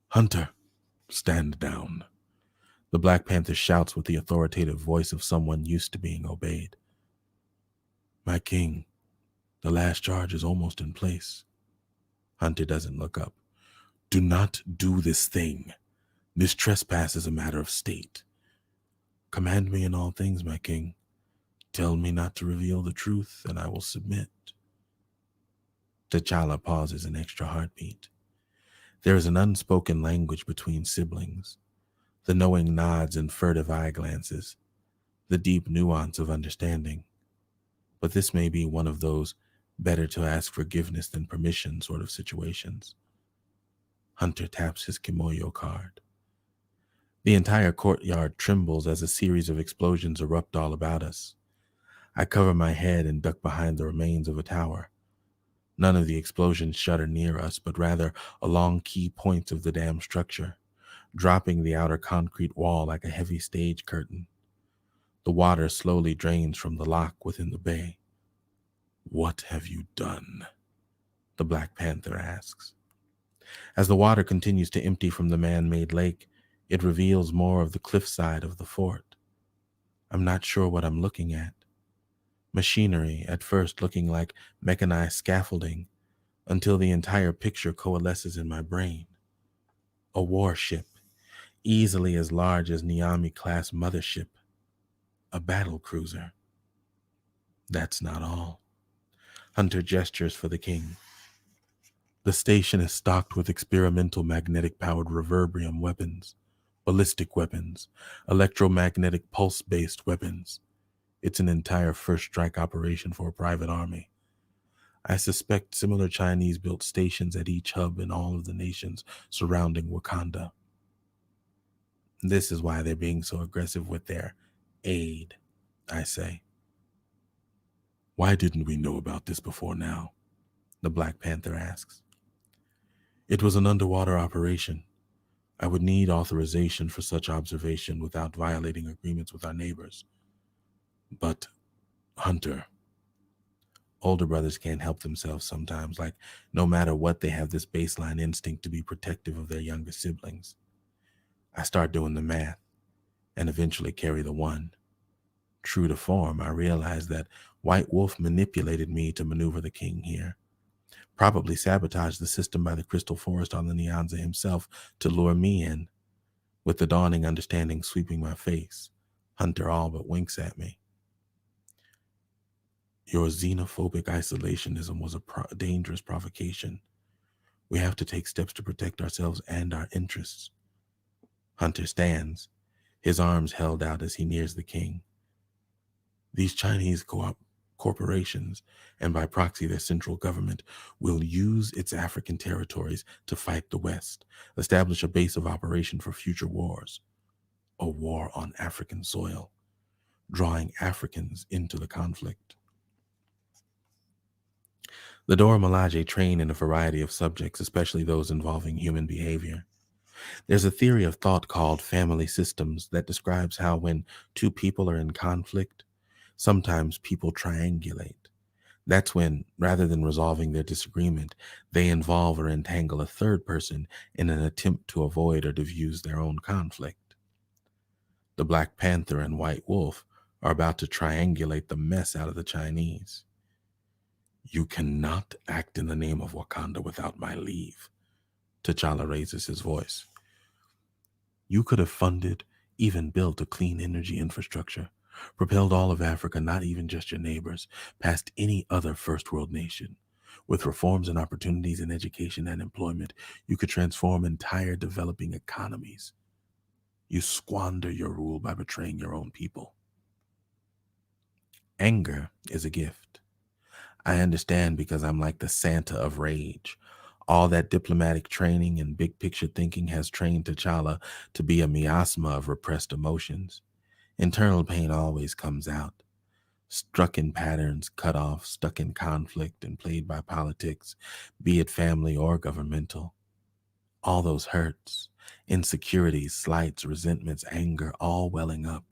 "Hunter, stand down." The Black Panther shouts with the authoritative voice of someone used to being obeyed. "My king, the last charge is almost in place." Hunter doesn't look up. "Do not do this thing. This trespass is a matter of state." "Command me in all things, my king. Tell me not to reveal the truth, and I will submit." T'Challa pauses an extra heartbeat. There is an unspoken language between siblings, the knowing nods and furtive eye glances, the deep nuance of understanding. But this may be one of those better to ask forgiveness than permission sort of situations. Hunter taps his Kimoyo card. The entire courtyard trembles as a series of explosions erupt all about us. I cover my head and duck behind the remains of a tower. None of the explosions shudder near us, but rather along key points of the dam structure, dropping the outer concrete wall like a heavy stage curtain. The water slowly drains from the lock within the bay. "What have you done?" the Black Panther asks. As the water continues to empty from the man-made lake, it reveals more of the cliffside of the fort. I'm not sure what I'm looking at. Machinery, at first looking like mechanized scaffolding, until the entire picture coalesces in my brain. A warship, easily as large as Niami-class mothership. A battle cruiser. That's not all. Hunter gestures for the king. The station is stocked with experimental magnetic-powered reverbrium weapons, ballistic weapons, electromagnetic pulse-based weapons. It's an entire first strike operation for a private army. I suspect similar Chinese-built stations at each hub in all of the nations surrounding Wakanda. This is why they're being so aggressive with their aid, I say. "Why didn't we know about this before now?" the Black Panther asks. "It was an underwater operation. I would need authorization for such observation without violating agreements with our neighbors." "But, Hunter," older brothers can't help themselves sometimes, like no matter what, they have this baseline instinct to be protective of their younger siblings. I start doing the math and eventually carry the one. True to form, I realize that White Wolf manipulated me to maneuver the king here. Probably sabotaged the system by the crystal forest on the Nyanza himself to lure me in. With the dawning understanding sweeping my face, Hunter all but winks at me. "Your xenophobic isolationism was a dangerous provocation. We have to take steps to protect ourselves and our interests." Hunter stands, his arms held out as he nears the king. "These Chinese corporations, and by proxy their central government, will use its African territories to fight the West, establish a base of operation for future wars, a war on African soil, drawing Africans into the conflict. The Dora Milaje train in a variety of subjects, especially those involving human behavior. There's a theory of thought called family systems that describes how when two people are in conflict, sometimes people triangulate. That's when, rather than resolving their disagreement, they involve or entangle a third person in an attempt to avoid or diffuse their own conflict. The Black Panther and White Wolf are about to triangulate the mess out of the Chinese. You cannot act in the name of Wakanda without my leave. T'Challa raises his voice. You could have funded, even built a clean energy infrastructure, propelled all of Africa, not even just your neighbors, past any other first world nation. With reforms and opportunities in education and employment, you could transform entire developing economies. You squander your rule by betraying your own people. Anger is a gift. I understand because I'm like the Santa of rage. All that diplomatic training and big picture thinking has trained T'Challa to be a miasma of repressed emotions. Internal pain always comes out. Struck in patterns, cut off, stuck in conflict, and played by politics, be it family or governmental. All those hurts, insecurities, slights, resentments, anger, all welling up,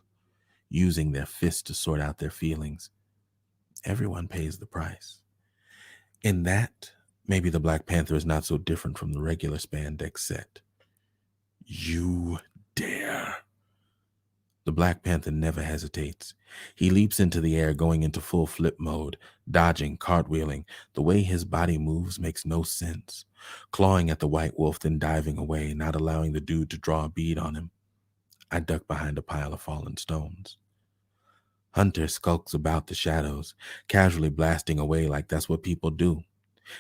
using their fists to sort out their feelings. Everyone pays the price. In that, maybe the Black Panther is not so different from the regular spandex set. You dare. The Black Panther never hesitates. He leaps into the air, going into full flip mode, dodging, cartwheeling. The way his body moves makes no sense. Clawing at the White Wolf, then diving away, not allowing the dude to draw a bead on him. I duck behind a pile of fallen stones. Hunter skulks about the shadows, casually blasting away like that's what people do.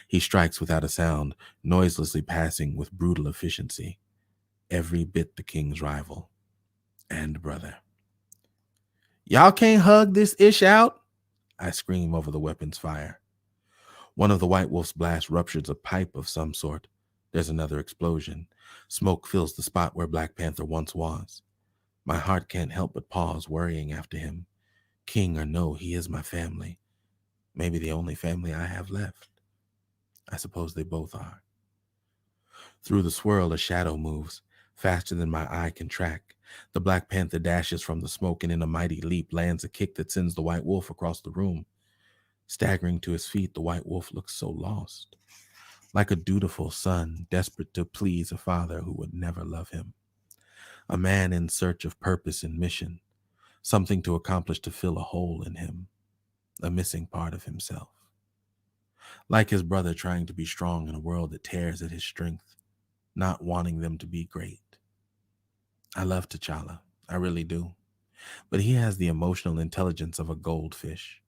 He strikes without a sound, noiselessly passing with brutal efficiency. Every bit the king's rival and brother. Y'all can't hug this ish out? I scream over the weapon's fire. One of the White Wolf's blasts ruptures a pipe of some sort. There's another explosion. Smoke fills the spot where Black Panther once was. My heart can't help but pause, worrying after him. King or no, he is my family. Maybe the only family I have left. I suppose they both are. Through the swirl, a shadow moves, faster than my eye can track. The Black Panther dashes from the smoke and in a mighty leap lands a kick that sends the White Wolf across the room. Staggering to his feet, the White Wolf looks so lost. Like a dutiful son, desperate to please a father who would never love him. A man in search of purpose and mission, something to accomplish to fill a hole in him, a missing part of himself. Like his brother trying to be strong in a world that tears at his strength, not wanting them to be great. I love T'Challa, I really do. But he has the emotional intelligence of a goldfish.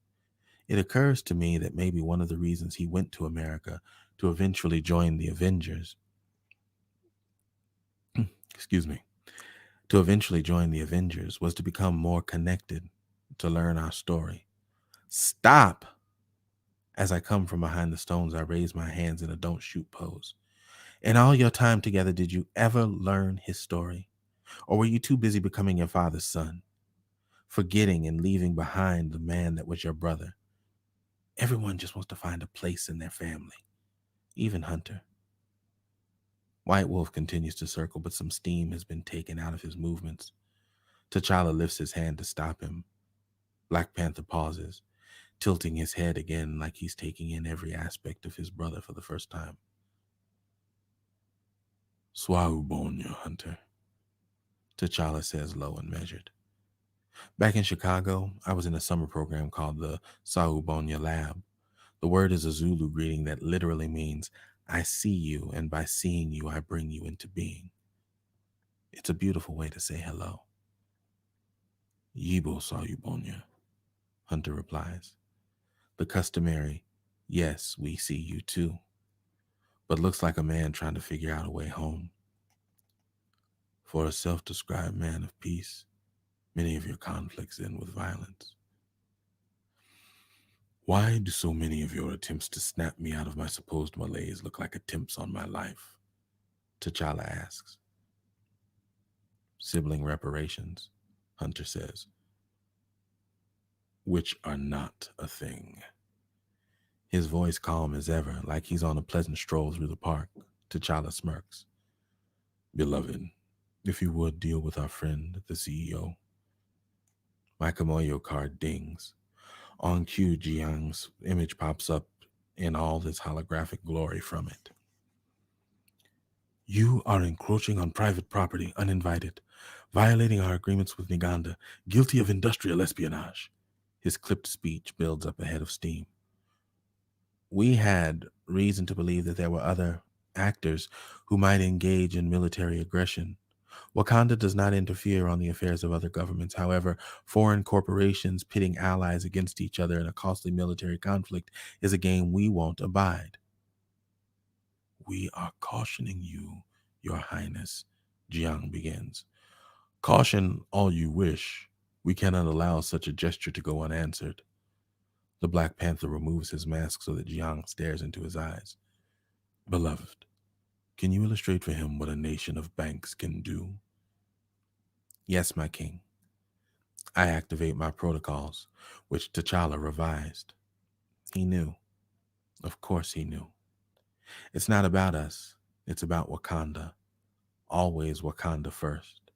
It occurs to me that maybe one of the reasons he went to America to eventually join the Avengers, excuse me, to eventually join the Avengers was to become more connected, to learn our story. Stop! As I come from behind the stones, I raise my hands in a don't shoot pose. In all your time together, did you ever learn his story? Or were you too busy becoming your father's son? Forgetting and leaving behind the man that was your brother? Everyone just wants to find a place in their family, even Hunter. White Wolf continues to circle, but some steam has been taken out of his movements. T'Challa lifts his hand to stop him. Black Panther pauses, tilting his head again like he's taking in every aspect of his brother for the first time. Swaubonya, Hunter, T'Challa says low and measured. Back in Chicago, I was in a summer program called the Saubonya Lab. The word is a Zulu greeting that literally means, I see you, and by seeing you, I bring you into being. It's a beautiful way to say hello. Yibo Saubonya, Hunter replies. The customary, yes, we see you too, but looks like a man trying to figure out a way home. For a self-described man of peace, many of your conflicts end with violence. Why do so many of your attempts to snap me out of my supposed malaise look like attempts on my life? T'Challa asks. Sibling reparations, Hunter says, which are not a thing. His voice calm as ever, like he's on a pleasant stroll through the park. T'Challa smirks. Beloved, if you would deal with our friend, the CEO. My Kamoyo card dings. On cue, Jiang's image pops up in all this holographic glory from it. You are encroaching on private property uninvited, violating our agreements with Niganda, guilty of industrial espionage. His clipped speech builds up a head of steam. We had reason to believe that there were other actors who might engage in military aggression. Wakanda does not interfere on the affairs of other governments. However, foreign corporations pitting allies against each other in a costly military conflict is a game we won't abide. We are cautioning you, Your Highness, Jiang begins. Caution all you wish. We cannot allow such a gesture to go unanswered. The Black Panther removes his mask so that Jiang stares into his eyes. Beloved, can you illustrate for him what a nation of banks can do? Yes, my king. I activate my protocols, which T'Challa revised. He knew. Of course he knew. It's not about us. It's about Wakanda. Always Wakanda first.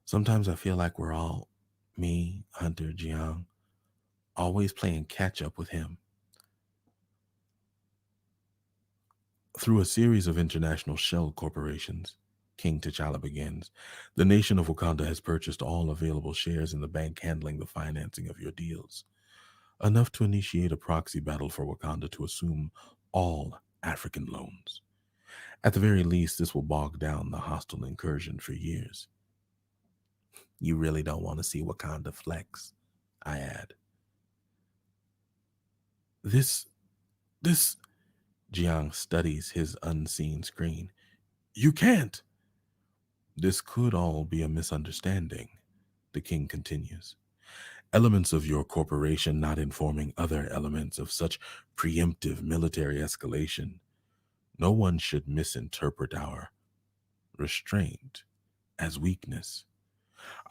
Sometimes I feel like we're all, me, Hunter, Jiang, always playing catch up with him. Through a series of international shell corporations, King T'Challa begins, the nation of Wakanda has purchased all available shares in the bank handling the financing of your deals, enough to initiate a proxy battle for Wakanda to assume all African loans. At the very least, this will bog down the hostile incursion for years. You really don't want to see Wakanda flex, I add. This, Jiang studies his unseen screen. You can't. This could all be a misunderstanding, the king continues. Elements of your corporation not informing other elements of such preemptive military escalation. No one should misinterpret our restraint as weakness.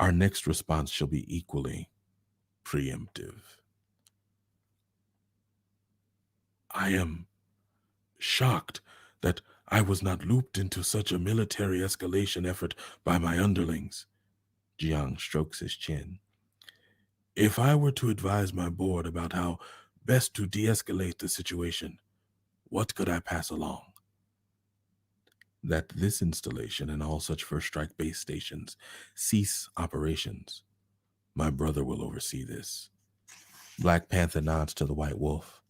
Our next response shall be equally preemptive. I am shocked that I was not looped into such a military escalation effort by my underlings. Jiang strokes his chin. If I were to advise my board about how best to de-escalate the situation, what could I pass along? That this installation and all such first strike base stations cease operations. My brother will oversee this. Black Panther nods to the White Wolf.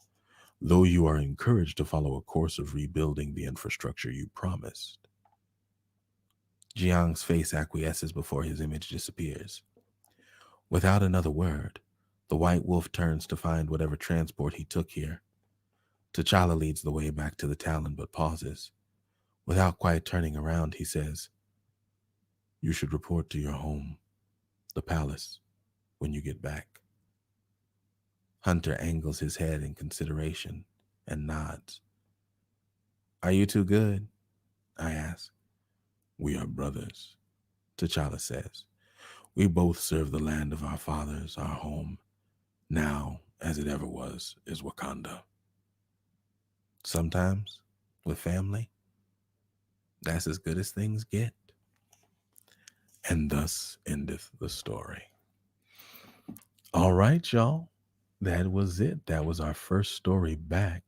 Though you are encouraged to follow a course of rebuilding the infrastructure you promised. Jiang's face acquiesces before his image disappears. Without another word, the White Wolf turns to find whatever transport he took here. T'Challa leads the way back to the Talon but pauses. Without quite turning around, he says, You should report to your home, the palace, when you get back. Hunter angles his head in consideration and nods. Are you too good? I ask. We are brothers, T'Challa says. We both serve the land of our fathers, our home. Now, as it ever was, is Wakanda. Sometimes, with family, that's as good as things get. And thus endeth the story. All right, y'all. That was it. That was our first story back.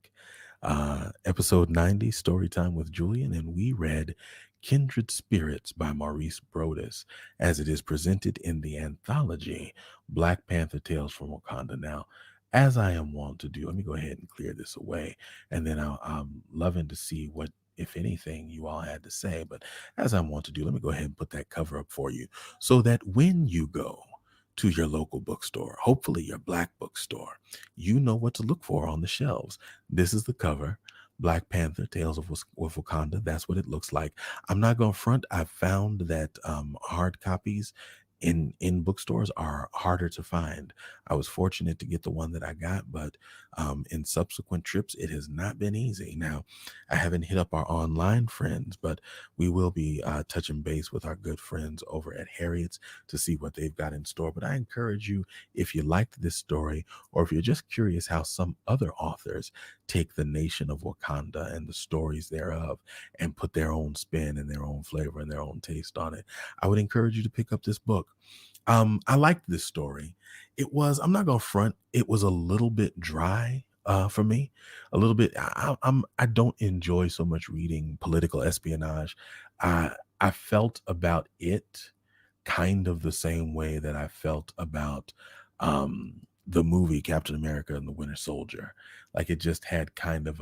Episode 90, Storytime with Julian, and we read Kindred Spirits by Maurice Brodus as it is presented in the anthology Black Panther Tales from Wakanda. Now, as I am wont to do, let me go ahead and clear this away, and then I'm loving to see what, if anything, you all had to say. But as I want to do, let me go ahead and put that cover up for you so that when you go to your local bookstore, hopefully your black bookstore, you know what to look for on the shelves. This is the cover, Black Panther, Tales of Wakanda. That's what it looks like. I'm not going to front. I found that hard copies in bookstores are harder to find. I was fortunate to get the one that I got, but in subsequent trips, it has not been easy. Now, I haven't hit up our online friends, but we will be touching base with our good friends over at Harriet's to see what they've got in store. But I encourage you, if you liked this story, or if you're just curious how some other authors take the nation of Wakanda and the stories thereof and put their own spin and their own flavor and their own taste on it, I would encourage you to pick up this book. I liked this story. I'm not gonna front, it was a little bit dry for me. A little bit. I don't enjoy so much reading political espionage. I felt about it kind of the same way that I felt about the movie Captain America and the Winter Soldier. Like it just had kind of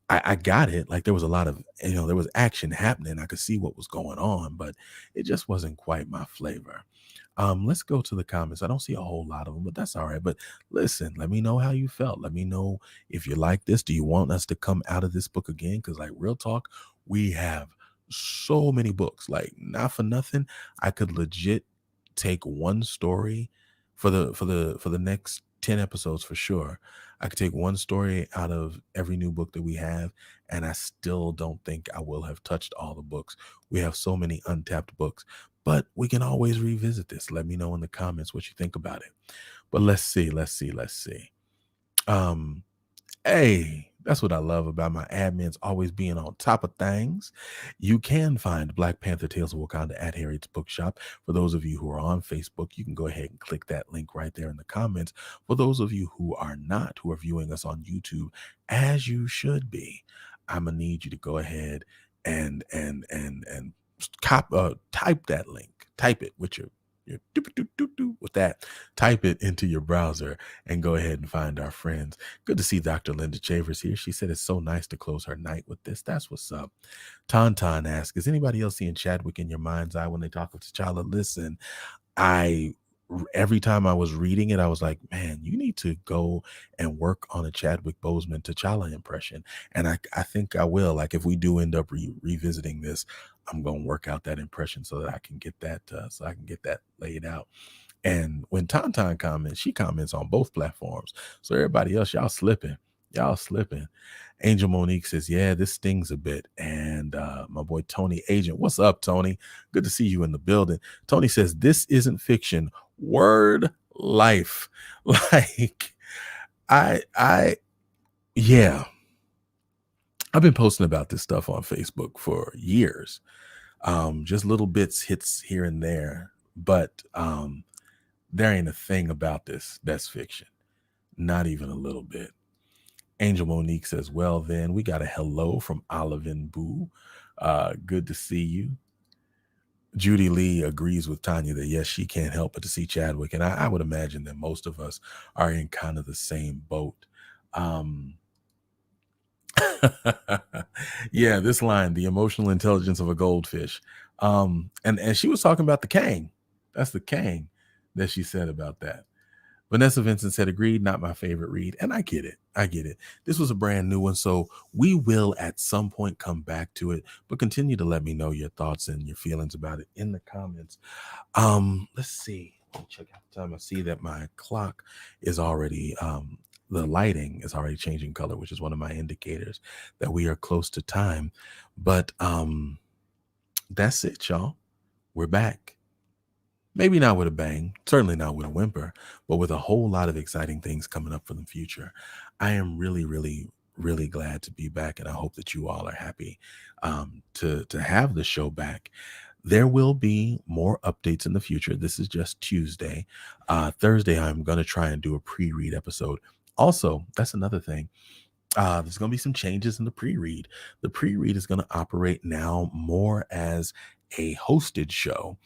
I got it. Like there was a lot of, there was action happening. I could see what was going on, but it just wasn't quite my flavor. Let's go to the comments. I don't see a whole lot of them, but that's all right. But listen, let me know how you felt. Let me know if you like this. Do you want us to come out of this book again? Because like real talk, we have so many books. Like not for nothing, I could legit take one story for the next 10 episodes for sure. I could take one story out of every new book that we have, and I still don't think I will have touched all the books. We have so many untapped books, but we can always revisit this. Let me know in the comments what you think about it. But let's see. Um, Hey, that's what I love about my admins always being on top of things. You can find Black Panther Tales of Wakanda at Harriet's Bookshop. For those of you who are on Facebook, you can go ahead and click that link right there in the comments. For those of you who are not, who are viewing us on YouTube, as you should be, I'm gonna need you to go ahead and type that link. Type it with your with that. Type it into your browser and go ahead and find our friends. Good to see Dr. Linda Chavers here. She said it's so nice to close her night with this. That's what's up. Tauntaun asks, is anybody else seeing Chadwick in your mind's eye when they talk of T'Challa? Listen, I every time I was reading it, I was like, man, you need to go and work on a Chadwick Boseman T'Challa impression. And I think I will. Like if we do end up revisiting this, I'm gonna work out that impression so that I can get that laid out. And when Tauntaun comments, she comments on both platforms. So everybody else, y'all slipping. Y'all slipping. Angel Monique says, yeah, this stings a bit. And my boy Tony Agent, what's up, Tony? Good to see you in the building. Tony says, this isn't fiction. Word life. Like, I yeah. I've been posting about this stuff on Facebook for years. Just little hits here and there. But there ain't a thing about this that's fiction. Not even a little bit. Angel Monique says, well, then we got a hello from Olivin Boo. Good to see you. Judy Lee agrees with Tanya that, yes, she can't help but to see Chadwick. And I would imagine that most of us are in kind of the same boat. Yeah, this line, the emotional intelligence of a goldfish. And she was talking about the Kang. That's the Kang that she said about that. Vanessa Vincent said, agreed, not my favorite read. And I get it. This was a brand new one. So we will at some point come back to it, but continue to let me know your thoughts and your feelings about it in the comments. Let's see. Let me check out the time. I see that my clock is already, the lighting is already changing color, which is one of my indicators that we are close to time. But that's it, y'all. We're back. Maybe not with a bang, certainly not with a whimper, but with a whole lot of exciting things coming up for the future. I am really, really, really glad to be back, and I hope that you all are happy to have the show back. There will be more updates in the future. This is just Tuesday. Thursday, I'm going to try and do a pre-read episode. Also, that's another thing. There's going to be some changes in the pre-read. The pre-read is going to operate now more as a hosted show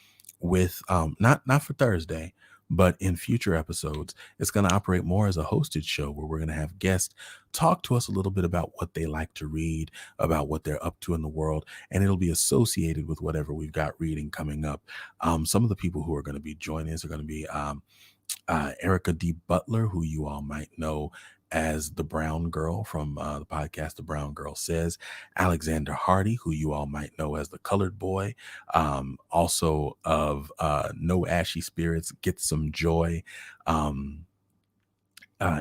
with not for Thursday, but in future episodes, it's going to operate more as a hosted show where we're going to have guests talk to us a little bit about what they like to read, about what they're up to in the world, and it'll be associated with whatever we've got reading coming up. Some of the people who are going to be joining us are going to be Erica D. Butler, who you all might know as the brown girl from the podcast The Brown Girl Says, Alexander Hardy, who you all might know as the Colored Boy, also of No Ashy Spirits, Get Some Joy.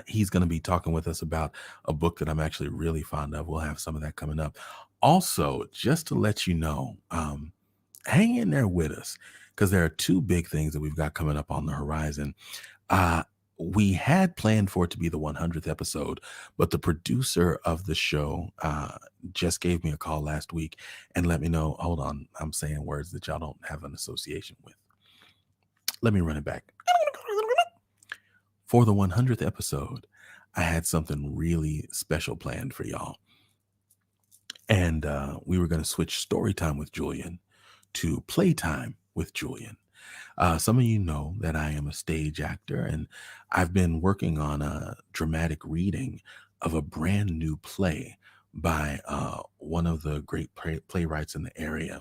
He's going to be talking with us about a book that I'm actually really fond of. We'll have some of that coming up. Also, just to let you know, hang in there with us because there are two big things that we've got coming up on the horizon. Uh, we had planned for it to be the 100th episode, but the producer of the show just gave me a call last week and let me know, hold on, I'm saying words that y'all don't have an association with. Let me run it back. For the 100th episode, I had something really special planned for y'all. And we were going to switch story time with Julian to playtime with Julian. Some of you know that I am a stage actor, and I've been working on a dramatic reading of a brand new play by one of the great playwrights in the area.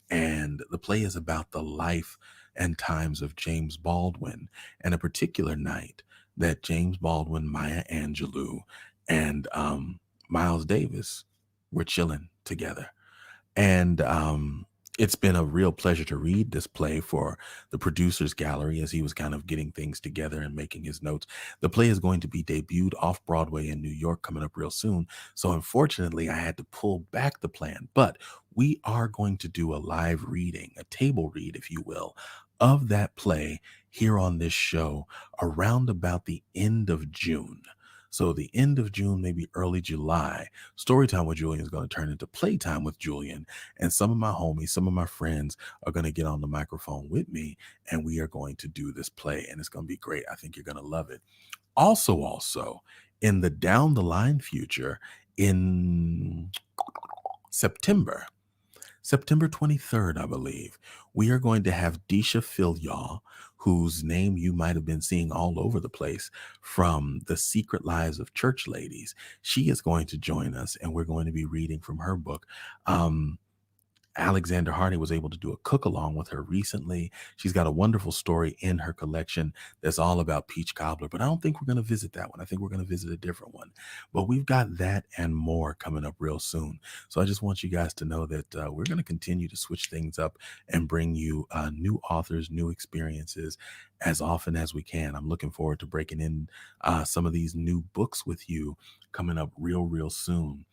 And the play is about the life and times of James Baldwin and a particular night that James Baldwin, Maya Angelou, and Miles Davis were chilling together. And it's been a real pleasure to read this play for the producers gallery as he was kind of getting things together and making his notes. The play is going to be debuted off Broadway in New York coming up real soon. So unfortunately, I had to pull back the plan, but we are going to do a live reading, a table read, if you will, of that play here on this show around about the end of June. So the end of June, maybe early July, Storytime with Julian is going to turn into Playtime with Julian. And some of my homies, some of my friends are going to get on the microphone with me and we are going to do this play. And it's going to be great. I think you're going to love it. Also, in the down the line future, in September 23rd, I believe, we are going to have Disha Philyaw, whose name you might have been seeing all over the place from The Secret Lives of Church Ladies. She is going to join us, and we're going to be reading from her book. Alexander Hardy was able to do a cook along with her recently. She's got a wonderful story in her collection that's all about peach cobbler, but I don't think we're going to visit that one. I think we're going to visit a different one. But we've got that and more coming up real soon. So I just want you guys to know that we're going to continue to switch things up and bring you new authors, new experiences as often as we can. I'm looking forward to breaking in some of these new books with you coming up real soon.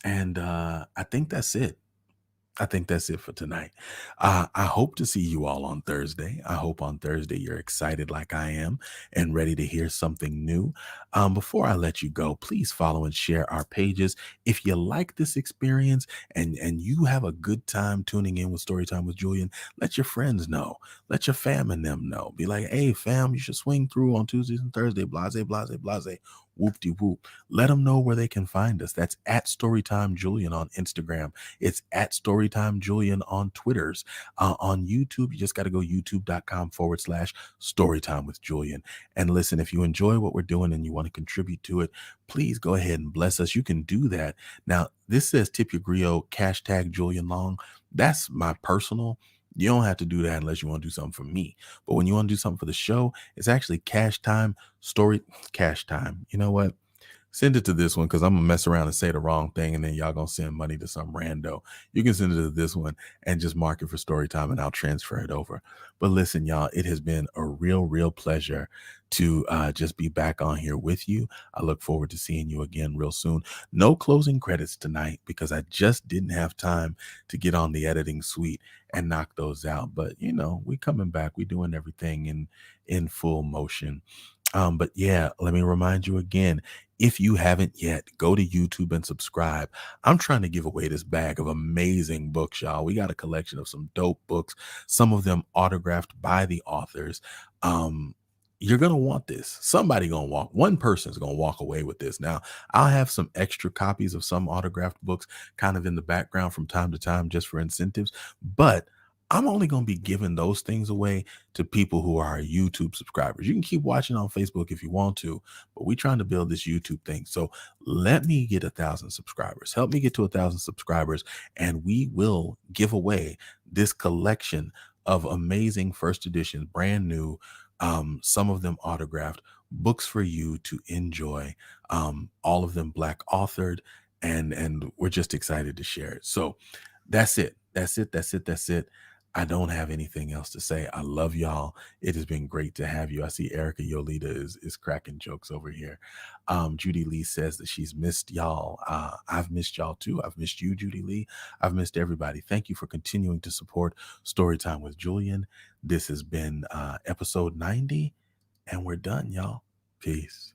And I think that's it. I think that's it for tonight. I hope to see you all on Thursday. I hope on Thursday you're excited like I am and ready to hear something new. Before I let you go, please follow and share our pages. If you like this experience and you have a good time tuning in with Storytime with Julian, let your friends know. Let your fam and them know. Be like, hey, fam, you should swing through on Tuesdays and Thursdays, blase, blase, blase. Whoop-de-whoop. Let them know where they can find us. That's at Storytime Julian on Instagram. It's at Storytime Julian on Twitters. On YouTube, you just got to go youtube.com/Storytime with Julian. And listen, if you enjoy what we're doing and you want to contribute to it, please go ahead and bless us. You can do that. Now, this says tip your griot, hashtag Julian Long. That's my personal. You don't have to do that unless you want to do something for me. But when you want to do something for the show, it's actually cash time, cash time. You know what? Send it to this one because I'm gonna mess around and say the wrong thing, and then y'all gonna send money to some rando. You can send it to this one and just mark it for story time, and I'll transfer it over. But listen, y'all, it has been a real pleasure to just be back on here with you. I look forward to seeing you again real soon. No closing credits tonight because I just didn't have time to get on the editing suite and knock those out. But you know, we coming back. We doing everything in full motion. But yeah, let me remind you again, if you haven't yet, go to YouTube and subscribe. I'm trying to give away this bag of amazing books, y'all. We got a collection of some dope books, some of them autographed by the authors. You're going to want this. One person's going to walk away with this. Now, I'll have some extra copies of some autographed books kind of in the background from time to time just for incentives, but I'm only going to be giving those things away to people who are YouTube subscribers. You can keep watching on Facebook if you want to, but we're trying to build this YouTube thing. So let me get 1,000 subscribers. Help me get to 1,000 subscribers, and we will give away this collection of amazing first editions, brand new, some of them autographed books for you to enjoy, all of them Black authored, and we're just excited to share it. So that's it. That's it. I don't have anything else to say. I love y'all. It has been great to have you. I see Erica Yolita is cracking jokes over here. Judy Lee says that she's missed y'all. I've missed y'all too. I've missed you, Judy Lee. I've missed everybody. Thank you for continuing to support Storytime with Julian. This has been episode 90, and we're done, y'all. Peace.